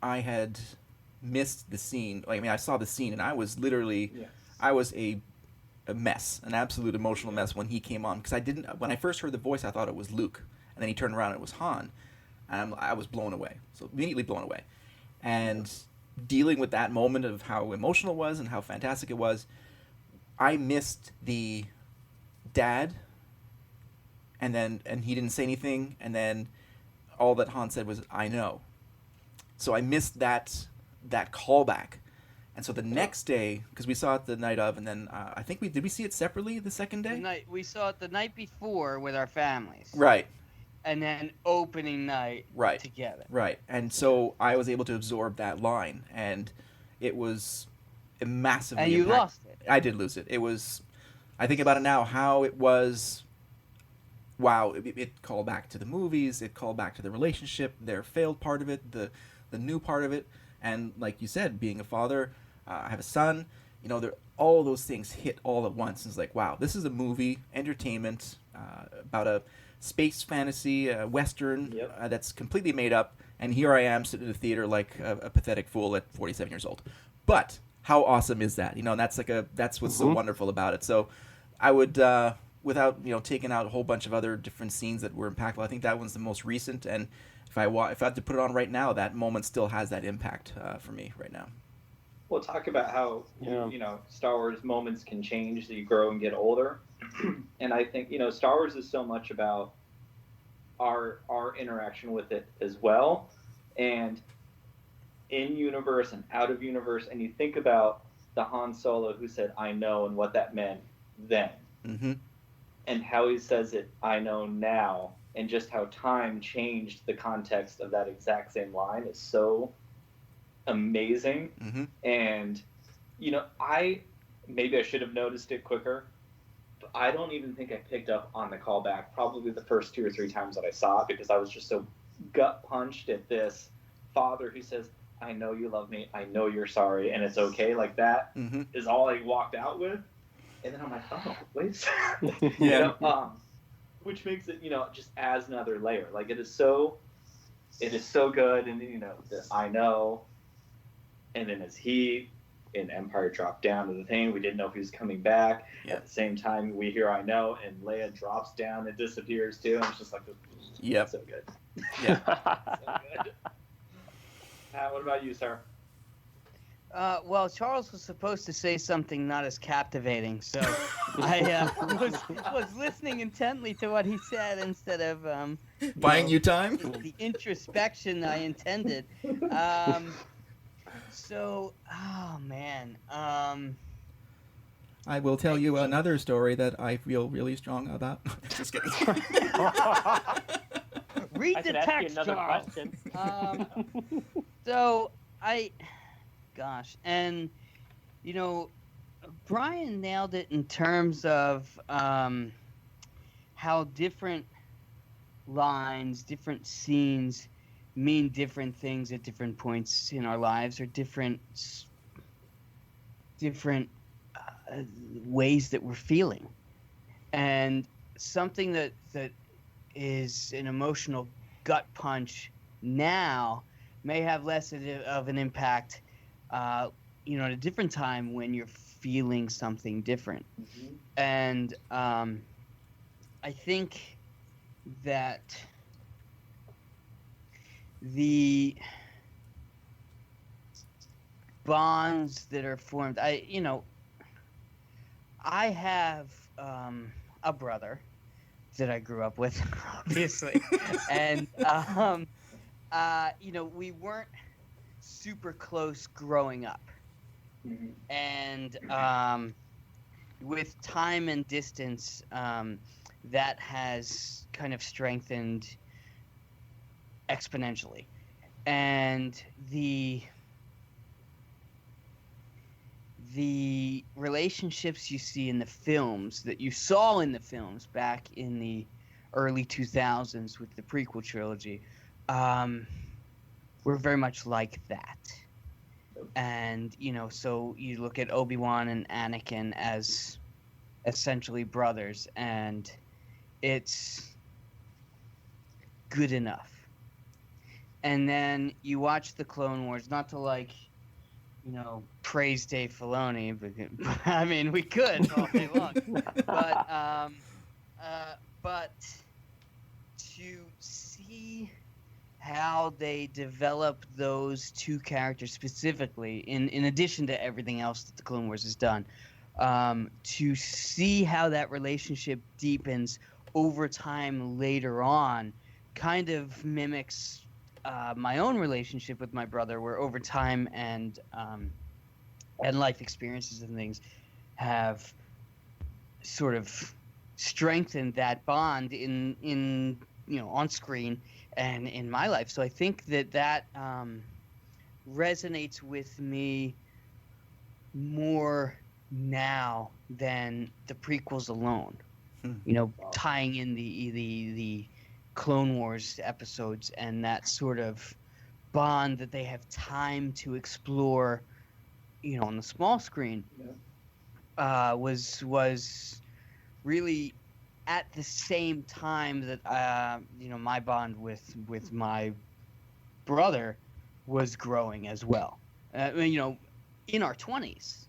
[SPEAKER 3] I had missed the scene. I saw the scene, and I was literally, I was a mess, an absolute emotional mess when he came on, because when I first heard the voice, I thought it was Luke, and then he turned around and it was Han, and I was blown away, so immediately blown away. And dealing with that moment of how emotional it was and how fantastic it was, I missed the dad, and he didn't say anything, and then all that Han said was, "I know." So I missed that callback. And so the next day, because we saw it the night of, and then I think did we see it separately the second day?
[SPEAKER 4] We saw it the night before with our families.
[SPEAKER 3] Right.
[SPEAKER 4] And then opening night together.
[SPEAKER 3] Right. And so I was able to absorb that line, and it was a massively
[SPEAKER 4] And you lost it.
[SPEAKER 3] I did lose it. It was, I think about it now, how it was, wow, it called back to the movies, it called back to the relationship, their failed part of it, the new part of it, and like you said, being a father, I have a son, all those things hit all at once. It's like, wow, this is a movie, entertainment, about a space fantasy, Western, that's completely made up, and here I am sitting in the theater like a pathetic fool at 47 years old. But how awesome is that? And that's what's so wonderful about it. So I would, without taking out a whole bunch of other different scenes that were impactful, I think that one's the most recent, and if I had to put it on right now, that moment still has that impact for me right now.
[SPEAKER 1] We'll talk about how Star Wars moments can change as you grow and get older, and I think Star Wars is so much about our interaction with it as well, and in universe and out of universe. And you think about the Han Solo who said "I know" and what that meant then, and how he says it "I know" now. And just how time changed the context of that exact same line is so amazing. And, maybe I should have noticed it quicker, but I don't even think I picked up on the callback probably the first 2 or 3 times that I saw it, because I was just so gut punched at this father who says, "I know you love me, I know you're sorry, and it's okay." Like that is all I walked out with. And then I'm like, oh, wait a second.
[SPEAKER 3] Yeah.
[SPEAKER 1] Which makes it, just adds another layer. Like it is so good. And then, the I know, and then as he in Empire dropped down to the thing, we didn't know if he was coming back.
[SPEAKER 3] Yeah.
[SPEAKER 1] At the same time, we hear I know, and Leia drops down and disappears too. And it's just like,
[SPEAKER 3] Yep.
[SPEAKER 1] so good.
[SPEAKER 3] Yeah.
[SPEAKER 1] So good. What about you, sir?
[SPEAKER 4] Well, Charles was supposed to say something not as captivating, so I was listening intently to what he said instead of
[SPEAKER 3] Buying you time?
[SPEAKER 4] the introspection I intended. So, oh man,
[SPEAKER 5] I will tell you another story that I feel really strong about.
[SPEAKER 3] Just kidding.
[SPEAKER 4] read
[SPEAKER 2] I
[SPEAKER 4] the
[SPEAKER 2] could ask you
[SPEAKER 4] text,
[SPEAKER 2] another
[SPEAKER 4] Charles.
[SPEAKER 2] question.
[SPEAKER 4] So gosh, and Brian nailed it in terms of how different lines, different scenes mean different things at different points in our lives, or different ways that we're feeling. And something that is an emotional gut punch now may have less of an impact at a different time when you're feeling something different.
[SPEAKER 1] Mm-hmm.
[SPEAKER 4] And I think that the bonds that are formed, I have a brother that I grew up with, obviously, and we weren't super close growing up.
[SPEAKER 1] Mm-hmm.
[SPEAKER 4] And with time and distance, that has kind of strengthened exponentially. And the relationships you see in the films, that you saw in the films back in the early 2000s with the prequel trilogy, were very much like that. And, so you look at Obi-Wan and Anakin as essentially brothers, and it's good enough. And then you watch the Clone Wars, not to praise Dave Filoni, but I mean, we could all day long. But to see how they develop those two characters specifically, in addition to everything else that the Clone Wars has done, to see how that relationship deepens over time later on, kind of mimics my own relationship with my brother, where over time and life experiences and things have sort of strengthened that bond in on screen and in my life. So I think that resonates with me more now than the prequels alone. Tying in the Clone Wars episodes and that sort of bond that they have time to explore, on the small screen, was really at the same time that my bond with my brother was growing as well. In our 20s,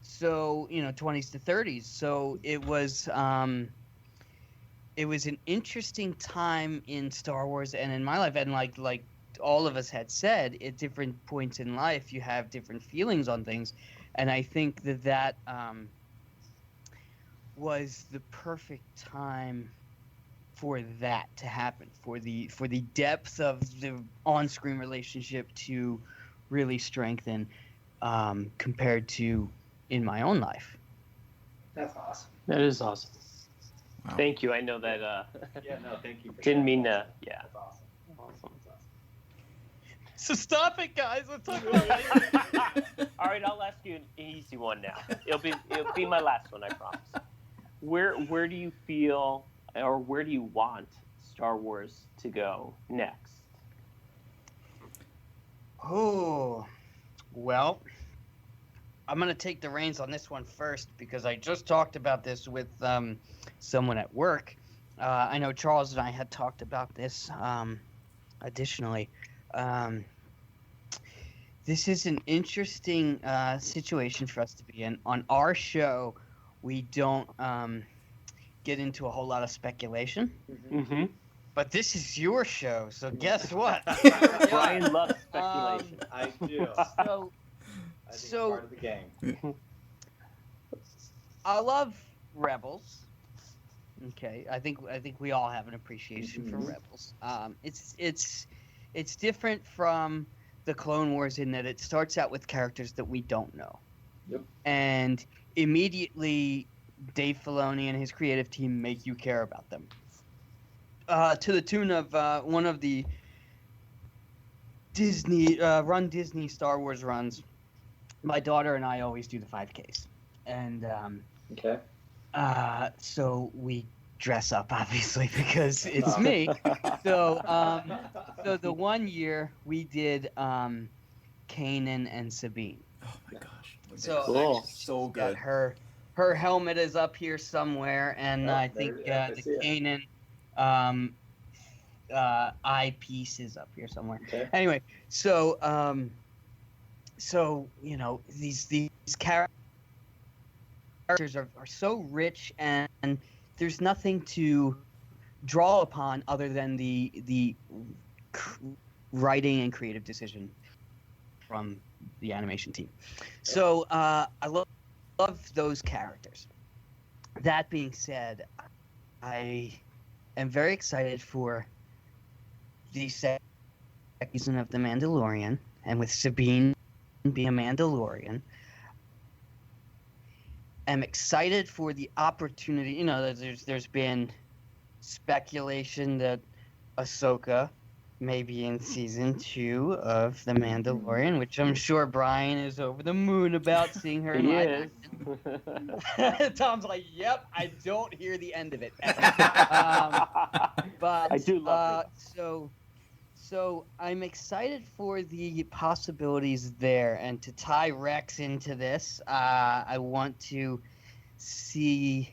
[SPEAKER 4] so 20s to 30s. So it was an interesting time in Star Wars and in my life, and like all of us had said, at different points in life you have different feelings on things, and I think that was the perfect time for that to happen, for the depth of the on-screen relationship to really strengthen compared to in my own life.
[SPEAKER 1] That's awesome.
[SPEAKER 2] That is awesome.
[SPEAKER 3] Wow.
[SPEAKER 2] Thank you. I know that.
[SPEAKER 1] Yeah, no, thank you.
[SPEAKER 2] Didn't mean to. Yeah.
[SPEAKER 1] That's awesome.
[SPEAKER 2] Awesome.
[SPEAKER 4] So stop it, guys. Let's talk about it.
[SPEAKER 2] All right, I'll ask you an easy one now. It'll be my last one, I promise. Where do you feel, or where do you want Star Wars to go next?
[SPEAKER 4] Oh, well, I'm gonna take the reins on this one first because I just talked about this with someone at work. I know Charles and I had talked about this. Additionally, this is an interesting situation for us to be in. On our show, we don't get into a whole lot of speculation.
[SPEAKER 2] Mm-hmm.
[SPEAKER 4] But this is your show, so guess what?
[SPEAKER 2] Brian loves speculation.
[SPEAKER 1] I do.
[SPEAKER 4] So,
[SPEAKER 1] I think
[SPEAKER 4] so-
[SPEAKER 1] it's part of the game.
[SPEAKER 4] I love Rebels. Okay, I think we all have an appreciation for
[SPEAKER 1] Mhm.
[SPEAKER 4] Rebels. It's different from the Clone Wars in that it starts out with characters that we don't know.
[SPEAKER 1] Yep.
[SPEAKER 4] And immediately Dave Filoni and his creative team make you care about them. To the tune of one of the Disney Star Wars runs. My daughter and I always do the 5Ks. And
[SPEAKER 1] Okay.
[SPEAKER 4] so we dress up obviously because it's me. So the one year we did Kanan and Sabine.
[SPEAKER 3] Oh my gosh.
[SPEAKER 4] So
[SPEAKER 2] Cool.
[SPEAKER 4] actually,
[SPEAKER 3] So
[SPEAKER 4] she's got
[SPEAKER 3] good.
[SPEAKER 4] her helmet is up here somewhere, and
[SPEAKER 1] Oh,
[SPEAKER 4] I
[SPEAKER 1] there
[SPEAKER 4] think
[SPEAKER 1] it is. I
[SPEAKER 4] the
[SPEAKER 1] see it.
[SPEAKER 4] Kanan eyepiece is up here somewhere.
[SPEAKER 1] Okay.
[SPEAKER 4] Anyway, so you know these characters are so rich, and there's nothing to draw upon other than the writing and creative decision from the animation team. So I love those characters. That being said, I am very excited for the second season of The Mandalorian, and with Sabine being a Mandalorian, I'm excited for the opportunity. You know, there's been speculation that Ahsoka may be in season 2 of The Mandalorian, which I'm sure Brian is over the moon about seeing her in
[SPEAKER 2] He
[SPEAKER 4] live
[SPEAKER 2] is.
[SPEAKER 4] action. Tom's like, yep, I don't hear the end of it. But
[SPEAKER 2] I do love
[SPEAKER 4] so I'm excited for the possibilities there, and to tie Rex into this, I want to see,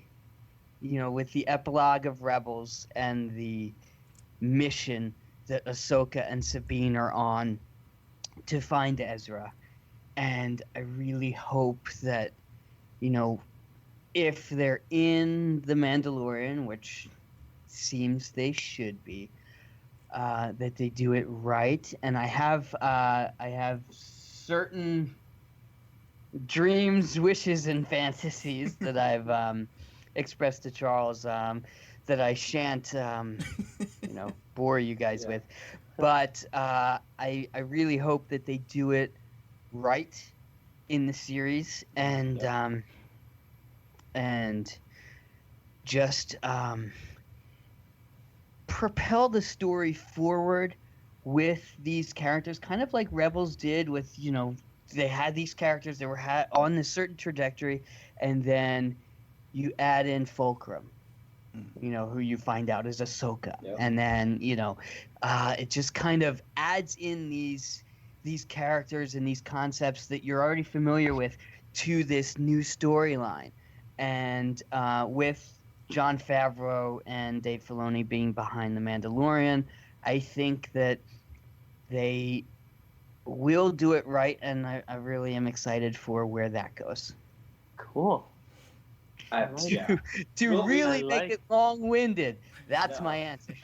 [SPEAKER 4] you know, with the epilogue of Rebels and the mission that Ahsoka and Sabine are on to find Ezra, and I really hope that, you know, if they're in The Mandalorian, which seems they should be, that they do it right. And I have certain dreams, wishes, and fantasies that I've expressed to Charles that I shan't, you know, bore you guys
[SPEAKER 1] Yeah.
[SPEAKER 4] with. But I really hope that they do it right in the series, and just propel the story forward with these characters, kind of like Rebels did with, you know, they had these characters that were on this certain trajectory, and then you add in Fulcrum, you know, who you find out is Ahsoka.
[SPEAKER 1] Yep.
[SPEAKER 4] And then, you know, it just kind of adds in these characters and these concepts that you're already familiar with to this new storyline. And with Jon Favreau and Dave Filoni being behind The Mandalorian, I think that they will do it right, and I really am excited for where that goes.
[SPEAKER 2] Cool.
[SPEAKER 1] Yeah.
[SPEAKER 4] To
[SPEAKER 1] Well,
[SPEAKER 4] really
[SPEAKER 2] I
[SPEAKER 4] make
[SPEAKER 2] like-
[SPEAKER 4] it long-winded, that's
[SPEAKER 1] No.
[SPEAKER 4] my answer.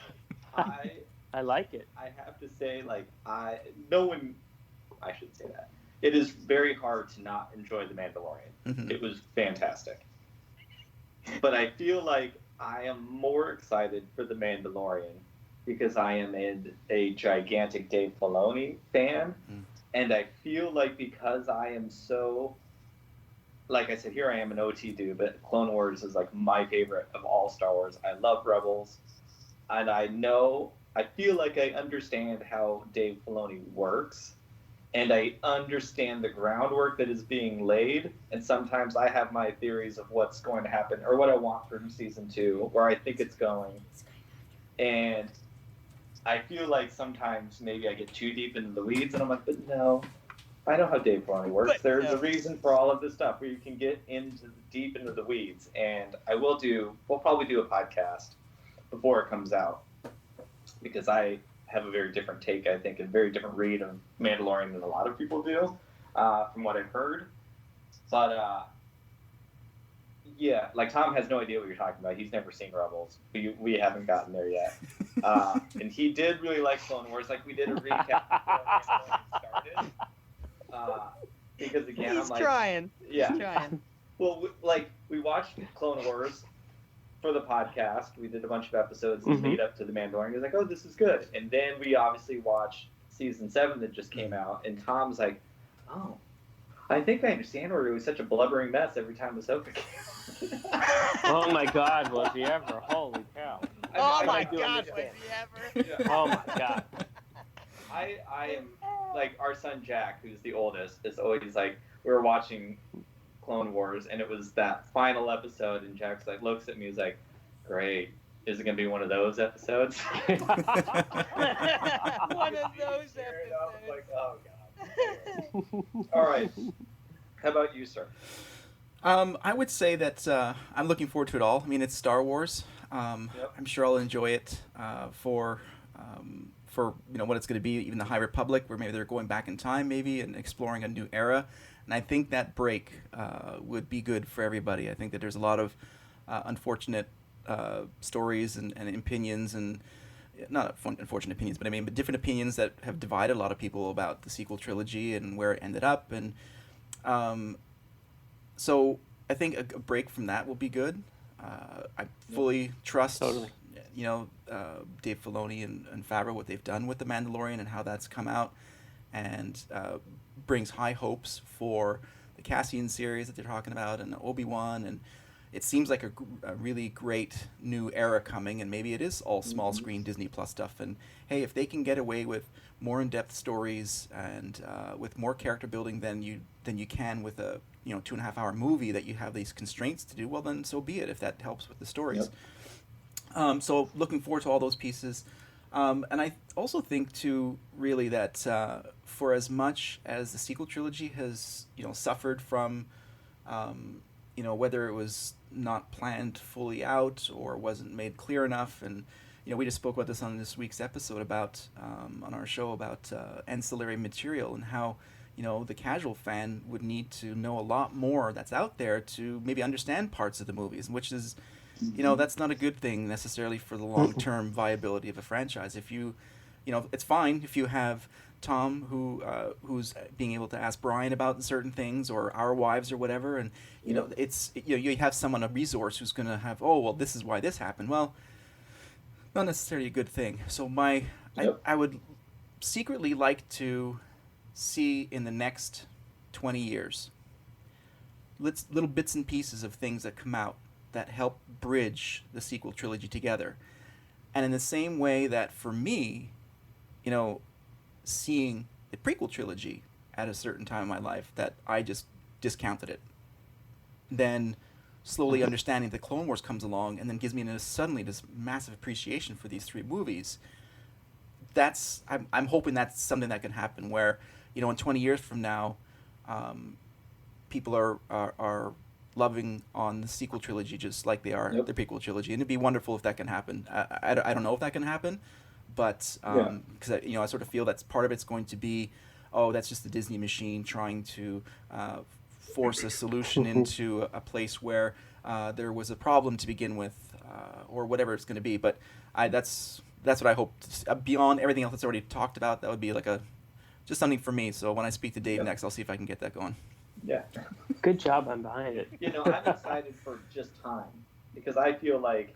[SPEAKER 2] I like it.
[SPEAKER 1] I have to say, like, I shouldn't say that. It is very hard to not enjoy The Mandalorian.
[SPEAKER 3] Mhm.
[SPEAKER 1] It was fantastic. But I feel like I am more excited for The Mandalorian because I am a gigantic Dave Filoni fan. And I feel like because I am so, like I said, here I am an OT dude, but Clone Wars is like my favorite of all Star Wars. I love Rebels. And I feel like I understand how Dave Filoni works. And I understand the groundwork that is being laid. And sometimes I have my theories of what's going to happen or what I want from season 2, where I think it's going. And I feel like sometimes maybe I get too deep into the weeds and I'm like, but no, I know how Dave Filoni works.
[SPEAKER 4] But
[SPEAKER 1] There's
[SPEAKER 4] no.
[SPEAKER 1] a reason for all of this stuff where you can get deep into the weeds. And we'll probably do a podcast before it comes out, because I have a very different take, I think, and very different read of Mandalorian than a lot of people do, from what I've heard. But yeah, like Tom has no idea what you're talking about. He's never seen Rebels. We haven't gotten there yet. And he did really like Clone Wars. Like, we did a recap before Mandalorian started. Because again,
[SPEAKER 4] He's
[SPEAKER 1] I'm like,
[SPEAKER 4] trying.
[SPEAKER 1] yeah.
[SPEAKER 4] He's trying.
[SPEAKER 1] Well, we watched Clone Wars for the podcast. We did a bunch of episodes in the lead up to the Mandalorian. He was like, "Oh, this is good." And then we obviously watched season 7 that just came out, and Tom's like, "Oh, I think I understand where it was such a blubbering mess every time Ahsoka came."
[SPEAKER 2] Oh my God, was he ever? Holy cow!
[SPEAKER 4] My
[SPEAKER 2] do
[SPEAKER 4] God, was
[SPEAKER 2] understand.
[SPEAKER 4] he ever?
[SPEAKER 1] Yeah.
[SPEAKER 2] Oh my God!
[SPEAKER 1] I am like, our son Jack, who's the oldest, is always like, we were watching Clone Wars, and it was that final episode, and Jack's like, looks at me, he's like, "Great, is it gonna be one of those episodes?"
[SPEAKER 4] One of those
[SPEAKER 1] Fair enough.
[SPEAKER 4] episodes.
[SPEAKER 1] Like, oh God. All right. How about you, sir?
[SPEAKER 3] I would say that I'm looking forward to it all. I mean, it's Star Wars. I'm sure I'll enjoy it for what it's going to be. Even the High Republic, where maybe they're going back in time, maybe, and exploring a new era. And I think that break would be good for everybody. I think that there's a lot of unfortunate stories and opinions, and not unfortunate opinions, but I mean, but different opinions that have divided a lot of people about the sequel trilogy and where it ended up. And so I think a break from that will be good. I fully trust,
[SPEAKER 2] Totally.
[SPEAKER 3] Dave Filoni and Favreau, what they've done with The Mandalorian and how that's come out, and brings high hopes for the Cassian series that they're talking about, and Obi-Wan, and it seems like a really great new era coming, and maybe it is all small screen Disney Plus stuff. And hey, if they can get away with more in-depth stories and with more character building than you can with a 2.5-hour movie that you have these constraints to do, well, then so be it, if that helps with the stories. Yep. So looking forward to all those pieces. And I also think too, really, that for as much as the sequel trilogy has suffered from whether it was not planned fully out or wasn't made clear enough, and we just spoke about this on this week's episode about on our show about ancillary material, and how the casual fan would need to know a lot more that's out there to maybe understand parts of the movies, which is that's not a good thing necessarily for the long-term viability of a franchise. If it's fine if you have Tom who's being able to ask Brian about certain things, or our wives or whatever, and you have someone, a resource, who's going to have, oh well, this is why this happened. Well, not necessarily a good thing. So I would secretly like to see in the next 20 years little bits and pieces of things that come out that help bridge the sequel trilogy together. And in the same way that for me, seeing the prequel trilogy at a certain time in my life, that I just discounted it, then slowly understanding that Clone Wars comes along and then gives me suddenly this massive appreciation for these 3 movies. I'm hoping that's something that can happen where, in 20 years from now, people are loving on the sequel trilogy just like they are the prequel trilogy, and it'd be wonderful if that can happen. I don't know if that can happen, but because I sort of feel that's part of it's going to be, that's just the Disney machine trying to force a solution into a place where there was a problem to begin with, or whatever it's going to be. But that's what I hope. Beyond everything else that's already talked about, that would be like just something for me. So when I speak to Dave next, I'll see if I can get that going.
[SPEAKER 1] Yeah.
[SPEAKER 2] Good job. I'm behind it.
[SPEAKER 1] I'm excited for just time, because I feel like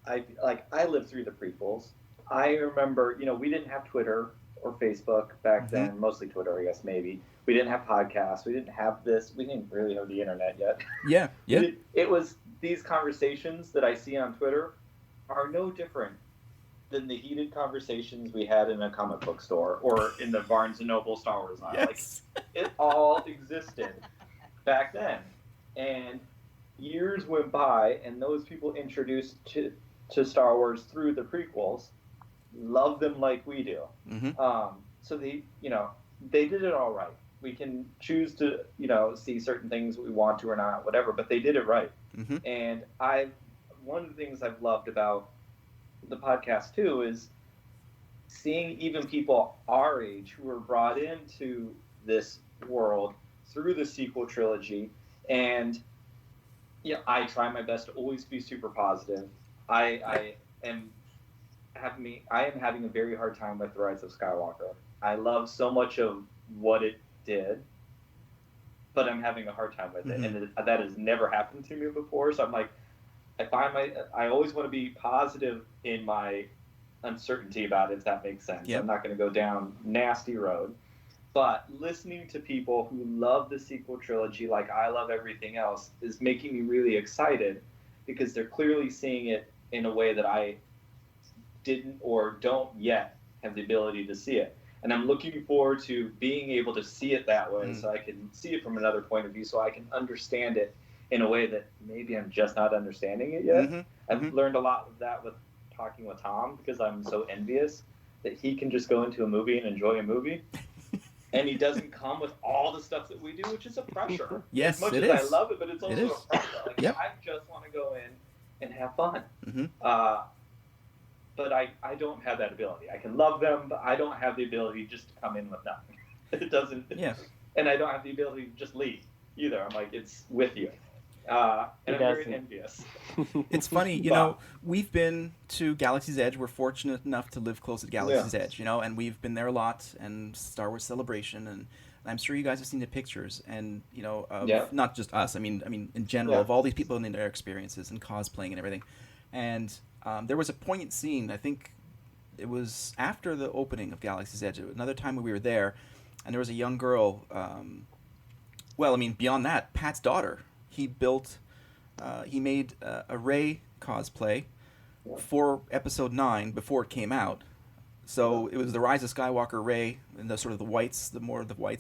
[SPEAKER 1] I lived through the prequels. I remember, we didn't have Twitter or Facebook back then, mostly Twitter, I guess, maybe. We didn't have podcasts. We didn't have this. We didn't really have the internet yet.
[SPEAKER 3] Yeah.
[SPEAKER 1] It was these conversations that I see on Twitter are no different than the heated conversations we had in a comic book store or in the Barnes & Noble Star Wars aisle.
[SPEAKER 3] Yes.
[SPEAKER 1] Like, it all existed back then. And years went by, and those people introduced to Star Wars through the prequels love them like we do. So they, they did it all right. We can choose to, see certain things we want to or not, whatever, but they did it right.
[SPEAKER 3] Mm-hmm.
[SPEAKER 1] And one of the things I've loved about the podcast too is seeing even people our age who were brought into this world through the sequel trilogy. And I try my best to always be super positive. I am having a very hard time with the Rise of Skywalker. I love so much of what it did, but I'm having a hard time with it, and that has never happened to me before. So I'm like, I always want to be positive in my uncertainty about it, if that makes sense.
[SPEAKER 3] Yep.
[SPEAKER 1] I'm not going to go down nasty road, but listening to people who love the sequel trilogy like I love everything else is making me really excited, because they're clearly seeing it in a way that I didn't or don't yet have the ability to see it. And I'm looking forward to being able to see it that way, so I can see it from another point of view, so I can understand it in a way that maybe I'm just not understanding it yet. I've learned a lot of that with talking with Tom, because I'm so envious that he can just go into a movie and enjoy a movie. And he doesn't come with all the stuff that we do, which is a pressure.
[SPEAKER 3] Yes,
[SPEAKER 1] as much
[SPEAKER 3] it
[SPEAKER 1] as
[SPEAKER 3] is.
[SPEAKER 1] I love it, but it's also a pressure. Like,
[SPEAKER 3] Yep.
[SPEAKER 1] I just want to go in and have fun. But I don't have that ability. I can love them, but I don't have the ability just to come in with nothing. It doesn't.
[SPEAKER 3] Yeah.
[SPEAKER 1] And I don't have the ability to just leave either. I'm like, it's with you. And I'm very envious.
[SPEAKER 3] It's funny, we've been to Galaxy's Edge. We're fortunate enough to live close to Galaxy's Edge, and we've been there a lot, and Star Wars Celebration, and I'm sure you guys have seen the pictures, and not just us. I mean, in general, of all these people and their experiences and cosplaying and everything. And there was a poignant scene. I think it was after the opening of Galaxy's Edge. Another time when we were there, and there was a young girl. Beyond that, Pat's daughter. He made a Rey cosplay for Episode 9 before it came out. So it was the Rise of Skywalker Rey, and the sort of the whites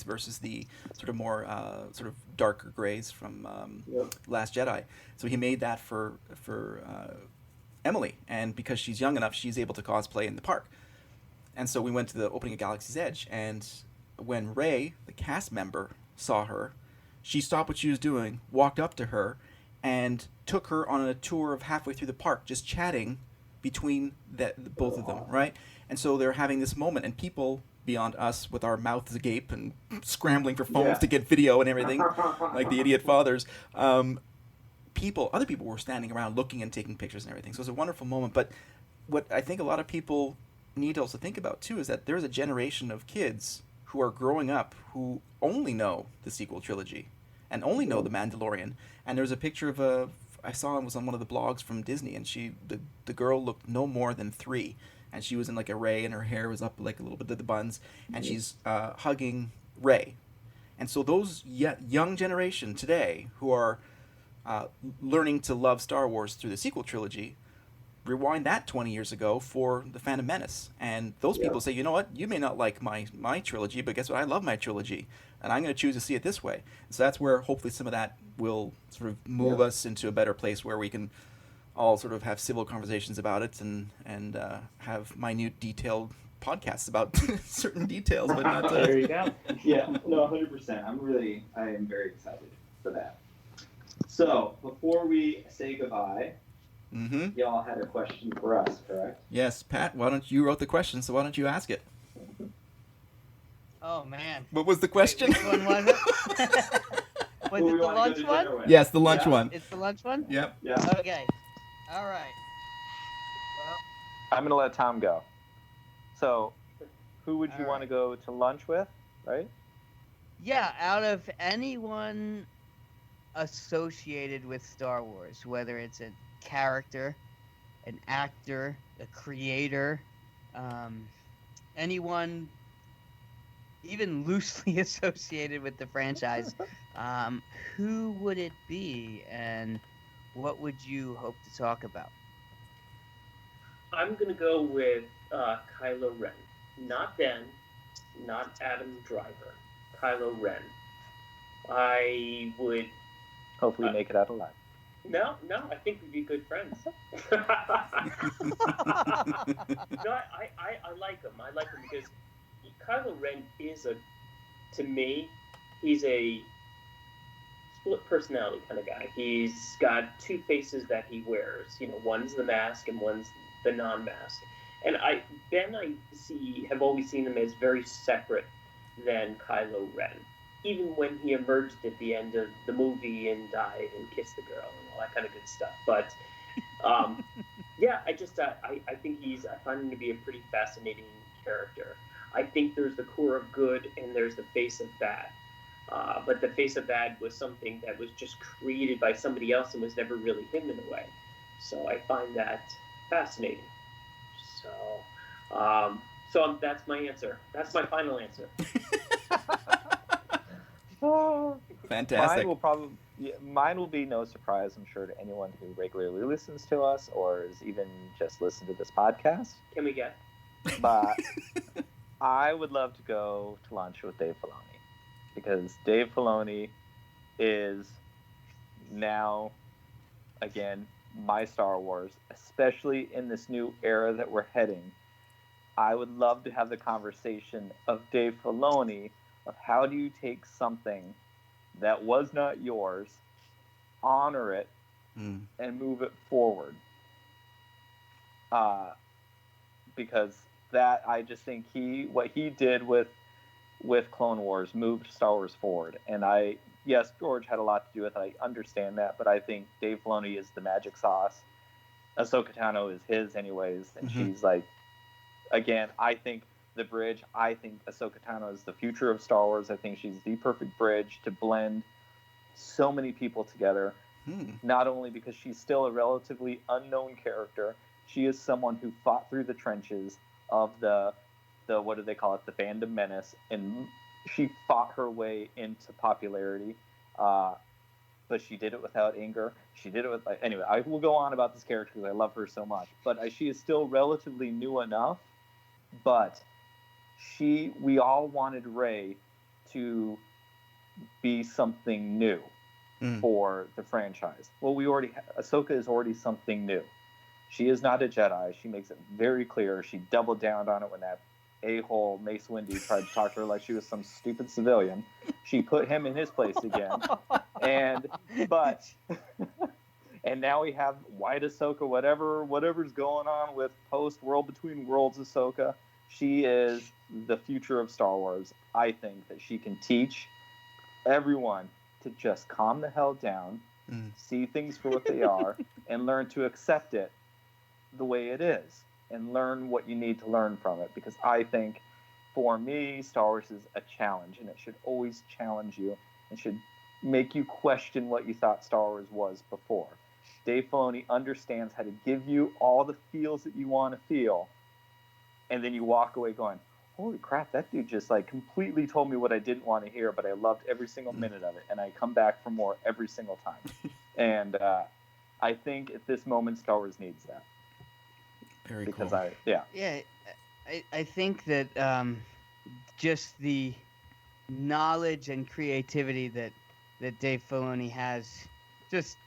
[SPEAKER 3] versus the sort of more sort of darker grays from Last Jedi. So he made that for Emily, and because she's young enough, she's able to cosplay in the park. And so we went to the opening of Galaxy's Edge, and when Rey, the cast member, saw her, she stopped what she was doing, walked up to her, and took her on a tour of halfway through the park, just chatting between both of them, right? And so they're having this moment, and people beyond us with our mouths agape and scrambling for phones to get video and everything, like the idiot fathers, other people were standing around looking and taking pictures and everything. So it was a wonderful moment. But what I think a lot of people need to also think about, too, is that there's a generation of kids who are growing up who only know the sequel trilogy and only know The Mandalorian. And there's a picture of I saw it was on one of the blogs from Disney, and the girl looked no more than 3, and she was in like a Rey, and her hair was up like a little bit of the buns, and she's hugging Rey. And so those young generation today who are learning to love Star Wars through the sequel trilogy, rewind that 20 years ago for The Phantom Menace, and those people say, you know what, you may not like my trilogy, but guess what, I love my trilogy, and I'm going to choose to see it this way. So that's where hopefully some of that will sort of move us into a better place where we can all sort of have civil conversations about it and have minute, detailed podcasts about certain details, but not.
[SPEAKER 2] There you go.
[SPEAKER 1] Yeah, no, 100%. I am very excited for that. So before we say goodbye, y'all had a question for us, correct?
[SPEAKER 3] Yes, Pat. You wrote the question, so why don't you ask it?
[SPEAKER 4] Oh man.
[SPEAKER 3] What was the question?
[SPEAKER 4] Which one was it? Was it the lunch one?
[SPEAKER 3] Yes, the lunch one.
[SPEAKER 4] It's the lunch one?
[SPEAKER 3] Yep.
[SPEAKER 1] Yeah.
[SPEAKER 4] Okay. All right. Well,
[SPEAKER 2] I'm going to let Tom go. So, who would you want to go to lunch with, right?
[SPEAKER 4] yeah, out of anyone associated with Star Wars, whether it's a character, an actor, a creator, anyone even loosely associated with the franchise, who would it be, and what would you hope to talk about?
[SPEAKER 6] I'm going to go with Kylo Ren. Not Ben, not Adam Driver. Kylo Ren. I would...
[SPEAKER 2] Hopefully make it out alive.
[SPEAKER 6] No, I think we'd be good friends. No, I like him. I like him because Kylo Ren is a to me, he's a split personality kind of guy. He's got two faces that he wears. You know, one's the mask and one's the non-mask. And I have always seen him as very separate than Kylo Ren. Even when he emerged at the end of the movie and died and kissed the girl and all that kind of good stuff. But yeah, I think I find him to be a pretty fascinating character. I think there's the core of good and there's the face of bad. But the face of bad was something that was just created by somebody else and was never really him in a way. So I find that fascinating. So that's my answer. That's my final answer.
[SPEAKER 3] Fantastic.
[SPEAKER 7] Mine will be no surprise, I'm sure, to anyone who regularly listens to us or has even just listened to this podcast.
[SPEAKER 6] Can we get?
[SPEAKER 7] But I would love to go to lunch with Dave Filoni, because Dave Filoni is now, again, my Star Wars, especially in this new era that we're heading. I would love to have the conversation of Dave Filoni of how do you take something that was not yours, honor it, and move it forward. Because that, I just think what he did with Clone Wars moved Star Wars forward. And yes, George had a lot to do with it. I understand that, but I think Dave Filoni is the magic sauce. Ahsoka Tano is his anyways, and she's like, again, I think the bridge. I think Ahsoka Tano is the future of Star Wars. I think she's the perfect bridge to blend so many people together. Not only because she's still a relatively unknown character, she is someone who fought through the trenches of the what do they call it, the fandom menace, and she fought her way into popularity. But she did it without anger. She did it with anyway. I will go on about this character because I love her so much. But she is still relatively new enough. But we all wanted Rey to be something new for the franchise. Well, Ahsoka is already something new. She is not a Jedi. She makes it very clear. She doubled down on it when that a-hole Mace Windu tried to talk to her like she was some stupid civilian. She put him in his place again. And now we have White Ahsoka, whatever's going on with post-World Between Worlds Ahsoka. She is the future of Star Wars. I think that she can teach everyone to just calm the hell down, see things for what they are, and learn to accept it the way it is, and learn what you need to learn from it. Because I think, for me, Star Wars is a challenge, and it should always challenge you, and should make you question what you thought Star Wars was before. Dave Filoni understands how to give you all the feels that you want to feel, and then you walk away going, holy crap, that dude just completely told me what I didn't want to hear, but I loved every single minute of it, and I come back for more every single time. And I think at this moment, Star Wars needs that.
[SPEAKER 3] Very
[SPEAKER 7] because
[SPEAKER 3] cool.
[SPEAKER 4] I think that just the knowledge and creativity that Dave Filoni has just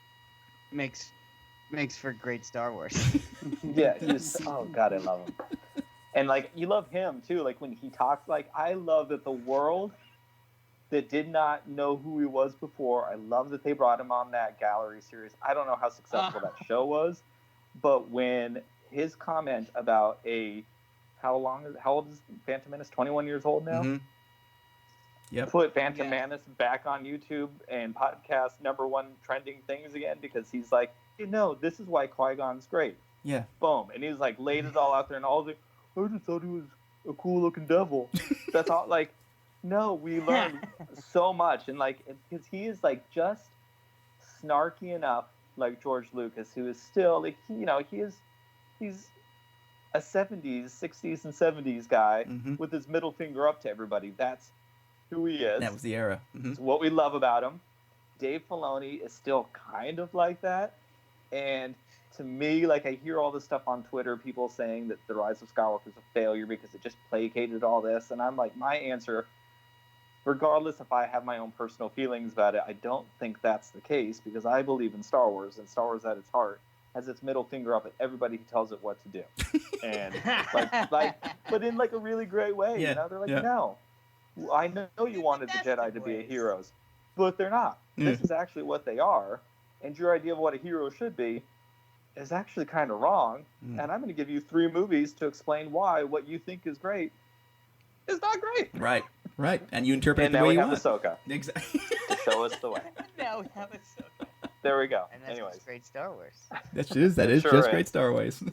[SPEAKER 4] makes for great Star Wars.
[SPEAKER 7] Yeah, oh god, I love him. And you love him too, when he talks, I love that the world that did not know who he was before, I love that they brought him on that gallery series. I don't know how successful that show was, but when his comment about how old is Phantom Menace? 21 years old now?
[SPEAKER 3] Yep.
[SPEAKER 7] Put Phantom Menace back on YouTube and podcast #1 trending things again, because he's like, this is why Qui-Gon's great.
[SPEAKER 3] Yeah.
[SPEAKER 7] Boom. And he's laid it all out there, and all I just thought he was a cool looking devil. That's all. No, we learned so much, and because he is just snarky enough, like George Lucas, who is still he's a 70s, 60s, and 70s guy with his middle finger up to everybody. That's who he is.
[SPEAKER 3] That was the era.
[SPEAKER 7] It's what we love about him. Dave Filoni is still kind of like that, and to me, I hear all this stuff on Twitter, people saying that The Rise of Skywalker is a failure because it just placated all this, and I'm like, my answer, regardless if I have my own personal feelings about it, I don't think that's the case, because I believe in Star Wars, and Star Wars at its heart has its middle finger up at everybody who tells it what to do. And but in a really great way.
[SPEAKER 3] Yeah.
[SPEAKER 7] They're like, no, I know you wanted the Jedi to be
[SPEAKER 4] ways.
[SPEAKER 7] heroes, but they're not.
[SPEAKER 3] Yeah.
[SPEAKER 7] This is actually what they are, and your idea of what a hero should be is actually kind of wrong.
[SPEAKER 3] Mm.
[SPEAKER 7] And I'm going to give you 3 movies to explain why what you think is great is not great.
[SPEAKER 3] Right.
[SPEAKER 5] Right, and you interpret
[SPEAKER 7] And
[SPEAKER 5] it the
[SPEAKER 7] now
[SPEAKER 5] way
[SPEAKER 7] we
[SPEAKER 5] you
[SPEAKER 7] have
[SPEAKER 5] want.
[SPEAKER 7] Ahsoka
[SPEAKER 5] Exactly.
[SPEAKER 7] to show us the way.
[SPEAKER 4] Now we have Ahsoka.
[SPEAKER 7] There we go.
[SPEAKER 4] And that's
[SPEAKER 7] Anyways,
[SPEAKER 4] just great Star Wars.
[SPEAKER 5] That
[SPEAKER 7] It
[SPEAKER 5] is
[SPEAKER 7] sure
[SPEAKER 5] just
[SPEAKER 7] is.
[SPEAKER 5] great Star Wars.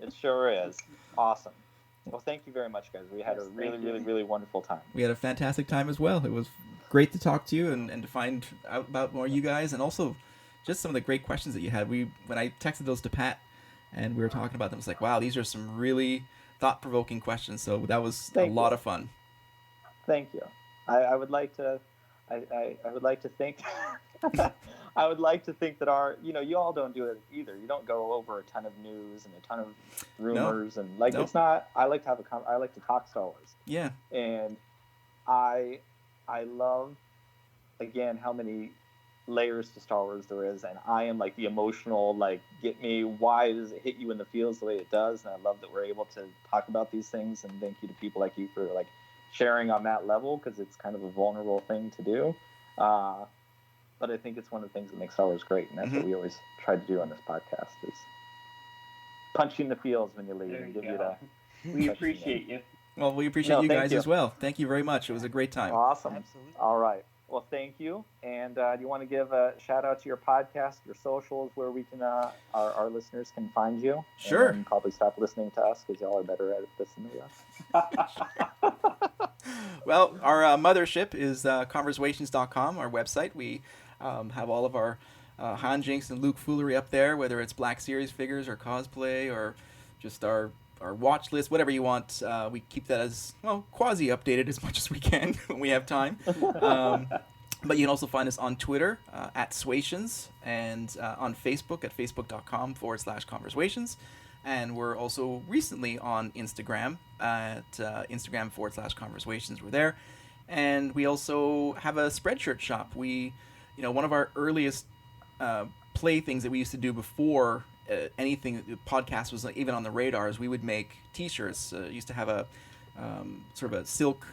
[SPEAKER 7] it sure is. Awesome. Well, thank you very much, guys. We had
[SPEAKER 6] Yes,
[SPEAKER 7] a really,
[SPEAKER 6] thank you.
[SPEAKER 7] really, really wonderful time.
[SPEAKER 5] We had a fantastic time as well. It was great to talk to you and to find out about more of you guys, and also just some of the great questions that you had. When I texted those to Pat and we were talking about them, it's like, wow, these are some really thought-provoking questions. So that was
[SPEAKER 7] Thank
[SPEAKER 5] a
[SPEAKER 7] you.
[SPEAKER 5] lot of fun.
[SPEAKER 7] Thank you. I would like to. I would like to think. I would like to think that you all don't do it either. You don't go over a ton of news and a ton of rumors and like
[SPEAKER 5] No.
[SPEAKER 7] it's not. I like to have I like to talk Star Wars,
[SPEAKER 3] Yeah.
[SPEAKER 7] and I love again how many layers to Star Wars there is, and I am like the emotional, like, get me, why does it hit you in the feels the way it does, and I love that we're able to talk about these things, and thank you to people like you for like sharing on that level, because it's kind of a vulnerable thing to do, but I think it's one of the things that makes Star Wars great, and that's what we always try to do on this podcast, is punch you in the feels when you leave
[SPEAKER 6] There
[SPEAKER 7] and
[SPEAKER 6] you
[SPEAKER 7] give you
[SPEAKER 6] go.
[SPEAKER 7] the
[SPEAKER 6] We appreciate you.
[SPEAKER 3] Well, we appreciate
[SPEAKER 7] No,
[SPEAKER 3] you
[SPEAKER 7] thank
[SPEAKER 3] guys
[SPEAKER 7] you.
[SPEAKER 3] as well. Thank you very much. It was a great time.
[SPEAKER 7] awesome.
[SPEAKER 4] Absolutely.
[SPEAKER 7] All right. Well, thank you. And do you want to give a shout out to your podcast, your socials, where we can our listeners can find you?
[SPEAKER 3] Sure.
[SPEAKER 7] And probably stop listening to us because y'all are better at this than we are.
[SPEAKER 3] Well, our mothership is converSWations.com, our website. We have all of our Hanjinks and Luke foolery up there, whether it's Black Series figures or cosplay or just our watch list, whatever you want. We keep that as, well, quasi-updated as much as we can when we have time. But you can also find us on Twitter at Swations, and on Facebook at facebook.com/converSWations. And we're also recently on Instagram at Instagram/converSWations. We're there. And we also have a Spreadshirt Shop. One of our earliest playthings that we used to do before anything podcast was even on the radar is we would make T-shirts. Used to have a sort of a silk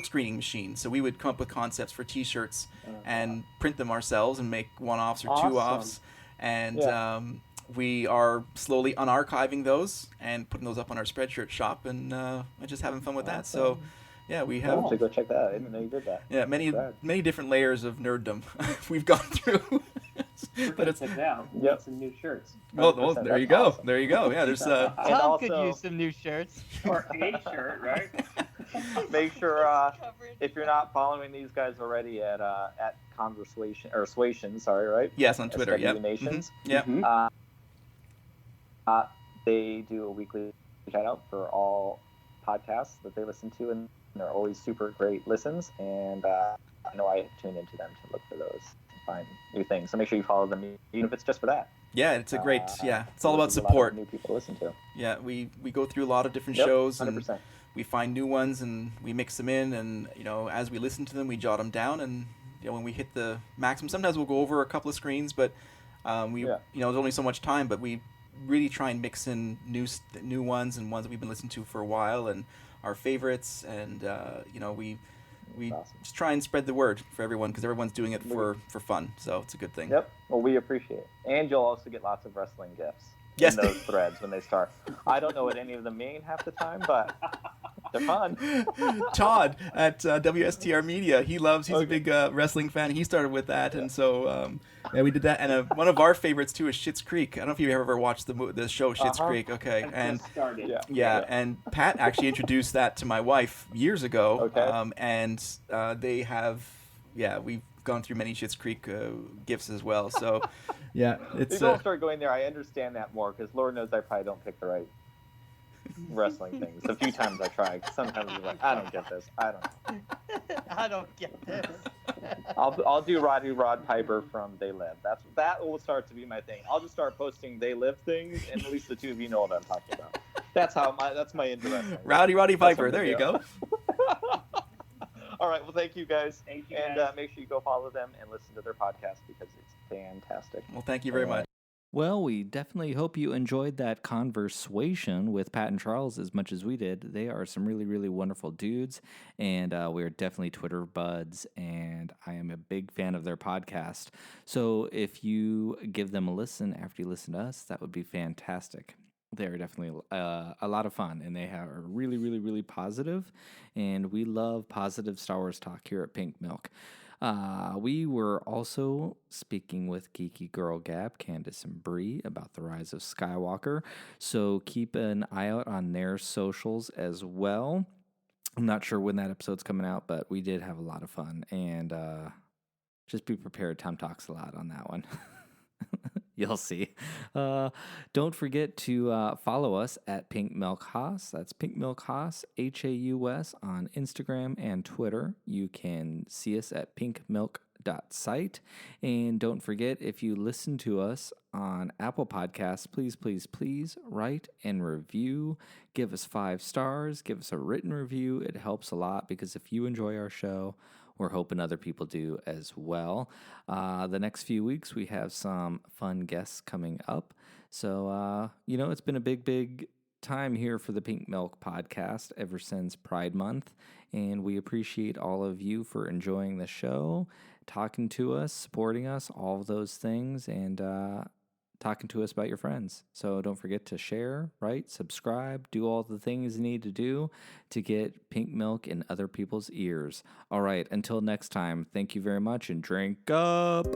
[SPEAKER 3] screening machine. So we would come up with concepts for T-shirts and print them ourselves and make one-offs or
[SPEAKER 7] Awesome.
[SPEAKER 3] two-offs. And
[SPEAKER 7] Yeah.
[SPEAKER 3] we are slowly unarchiving those and putting those up on our Spreadshirt Shop, and just having fun with that. So, yeah, we
[SPEAKER 7] I'll
[SPEAKER 3] have
[SPEAKER 7] have to go check that out. I didn't know you did that.
[SPEAKER 3] many
[SPEAKER 7] Rad.
[SPEAKER 3] different layers of nerddom we've gone through. But it's
[SPEAKER 6] check it out. We
[SPEAKER 7] Yep.
[SPEAKER 6] need some new shirts.
[SPEAKER 3] well,
[SPEAKER 7] 100%,
[SPEAKER 3] there you
[SPEAKER 7] that's
[SPEAKER 3] go.
[SPEAKER 7] awesome.
[SPEAKER 3] There you go. Yeah, there's
[SPEAKER 7] And
[SPEAKER 4] Tom could
[SPEAKER 7] also-
[SPEAKER 4] use some new shirts.
[SPEAKER 6] Or a shirt, right?
[SPEAKER 7] Make sure if you're not following these guys already at converSWation or Swations, sorry, right?
[SPEAKER 3] yes on Twitter.
[SPEAKER 7] SW
[SPEAKER 3] Yeah.
[SPEAKER 7] Nations.
[SPEAKER 3] Yeah.
[SPEAKER 6] Mhm.
[SPEAKER 7] They do a weekly shout out for all podcasts that they listen to, and they're always super great listens. And I know I tune into them to look for those and find new things. So make sure you follow them, even if it's just for that.
[SPEAKER 3] Yeah, it's a great. Yeah, it's all about
[SPEAKER 7] There's a lot of
[SPEAKER 3] support.
[SPEAKER 7] new people to listen to.
[SPEAKER 3] Yeah, we go through a lot of different
[SPEAKER 7] Yep,
[SPEAKER 3] shows,
[SPEAKER 7] 100%.
[SPEAKER 3] and we find new ones, and we mix them in, and as we listen to them, we jot them down, and when we hit the maximum, sometimes we'll go over a couple of screens, but there's only so much time, but we really try and mix in new ones and ones that we've been listening to for a while, and our favorites, and we
[SPEAKER 7] Awesome.
[SPEAKER 3] just try and spread the word for everyone, because everyone's doing it for fun, so it's a good thing.
[SPEAKER 7] Yep. Well, we appreciate it. And you'll also get lots of wrestling gifts
[SPEAKER 3] Yes.
[SPEAKER 7] in those threads when they start. I don't know what any of them mean half the time, but they're fun.
[SPEAKER 3] Todd at WSTR Media, he's a
[SPEAKER 7] Okay.
[SPEAKER 3] big wrestling fan. He started with that, and so we did that. And one of our favorites too is Schitt's Creek. I don't know if you've ever watched the show Schitt's
[SPEAKER 7] Uh-huh.
[SPEAKER 3] Creek. Okay,
[SPEAKER 6] I've
[SPEAKER 3] and
[SPEAKER 6] just started.
[SPEAKER 7] Yeah.
[SPEAKER 3] yeah, and Pat actually introduced that to my wife years ago.
[SPEAKER 7] Okay.
[SPEAKER 3] And they have, we've gone through many Schitt's Creek gifts as well. So
[SPEAKER 5] Yeah, it's
[SPEAKER 7] People start going there. I understand that more because Lord knows I probably don't pick the right wrestling things. A few times I try. Sometimes I'm like, I don't get this. I don't know.
[SPEAKER 4] I don't get this.
[SPEAKER 7] I'll do Rod Piper from They Live. That will start to be my thing. I'll just start posting They Live things, and at least the two of you know what I'm talking about. That's my interest.
[SPEAKER 3] Roddy
[SPEAKER 7] That's
[SPEAKER 3] Piper,
[SPEAKER 7] what
[SPEAKER 3] there
[SPEAKER 7] we
[SPEAKER 3] you
[SPEAKER 7] do.
[SPEAKER 3] go.
[SPEAKER 7] All right. Well, thank you guys.
[SPEAKER 6] Thank you,
[SPEAKER 7] And
[SPEAKER 6] guys.
[SPEAKER 7] make sure you go follow them and listen to their podcast because it's fantastic.
[SPEAKER 3] Well, thank you very much.
[SPEAKER 8] Well, we definitely hope you enjoyed that conversation with Pat and Charles as much as we did. They are some really, really wonderful dudes, and we're definitely Twitter buds, and I am a big fan of their podcast. So if you give them a listen after you listen to us, that would be fantastic. They're definitely a lot of fun, and they are really, really, really positive, and we love positive Star Wars talk here at Pink Milk. We were also speaking with Geeky Girl Gab, Candace, and Bree about the Rise of Skywalker. So keep an eye out on their socials as well. I'm not sure when that episode's coming out, but we did have a lot of fun. And just be prepared. Tom talks a lot on that one. You'll see. Don't forget to follow us at pinkmilkhaus. That's pinkmilkhaus, Haus, on Instagram and Twitter. You can see us at pinkmilk.site. And don't forget, if you listen to us on Apple Podcasts, please, please, please write and review. Give us 5 stars. Give us a written review. It helps a lot because if you enjoy our show, we're hoping other people do as well. The next few weeks, we have some fun guests coming up. So, it's been a big time here for the Pink Milk podcast ever since Pride Month. And we appreciate all of you for enjoying the show, talking to us, supporting us, all of those things, and talking to us about your friends. So don't forget to share, subscribe, do all the things you need to do to get Pink Milk in other people's ears. All right, until next time, thank you very much and drink up.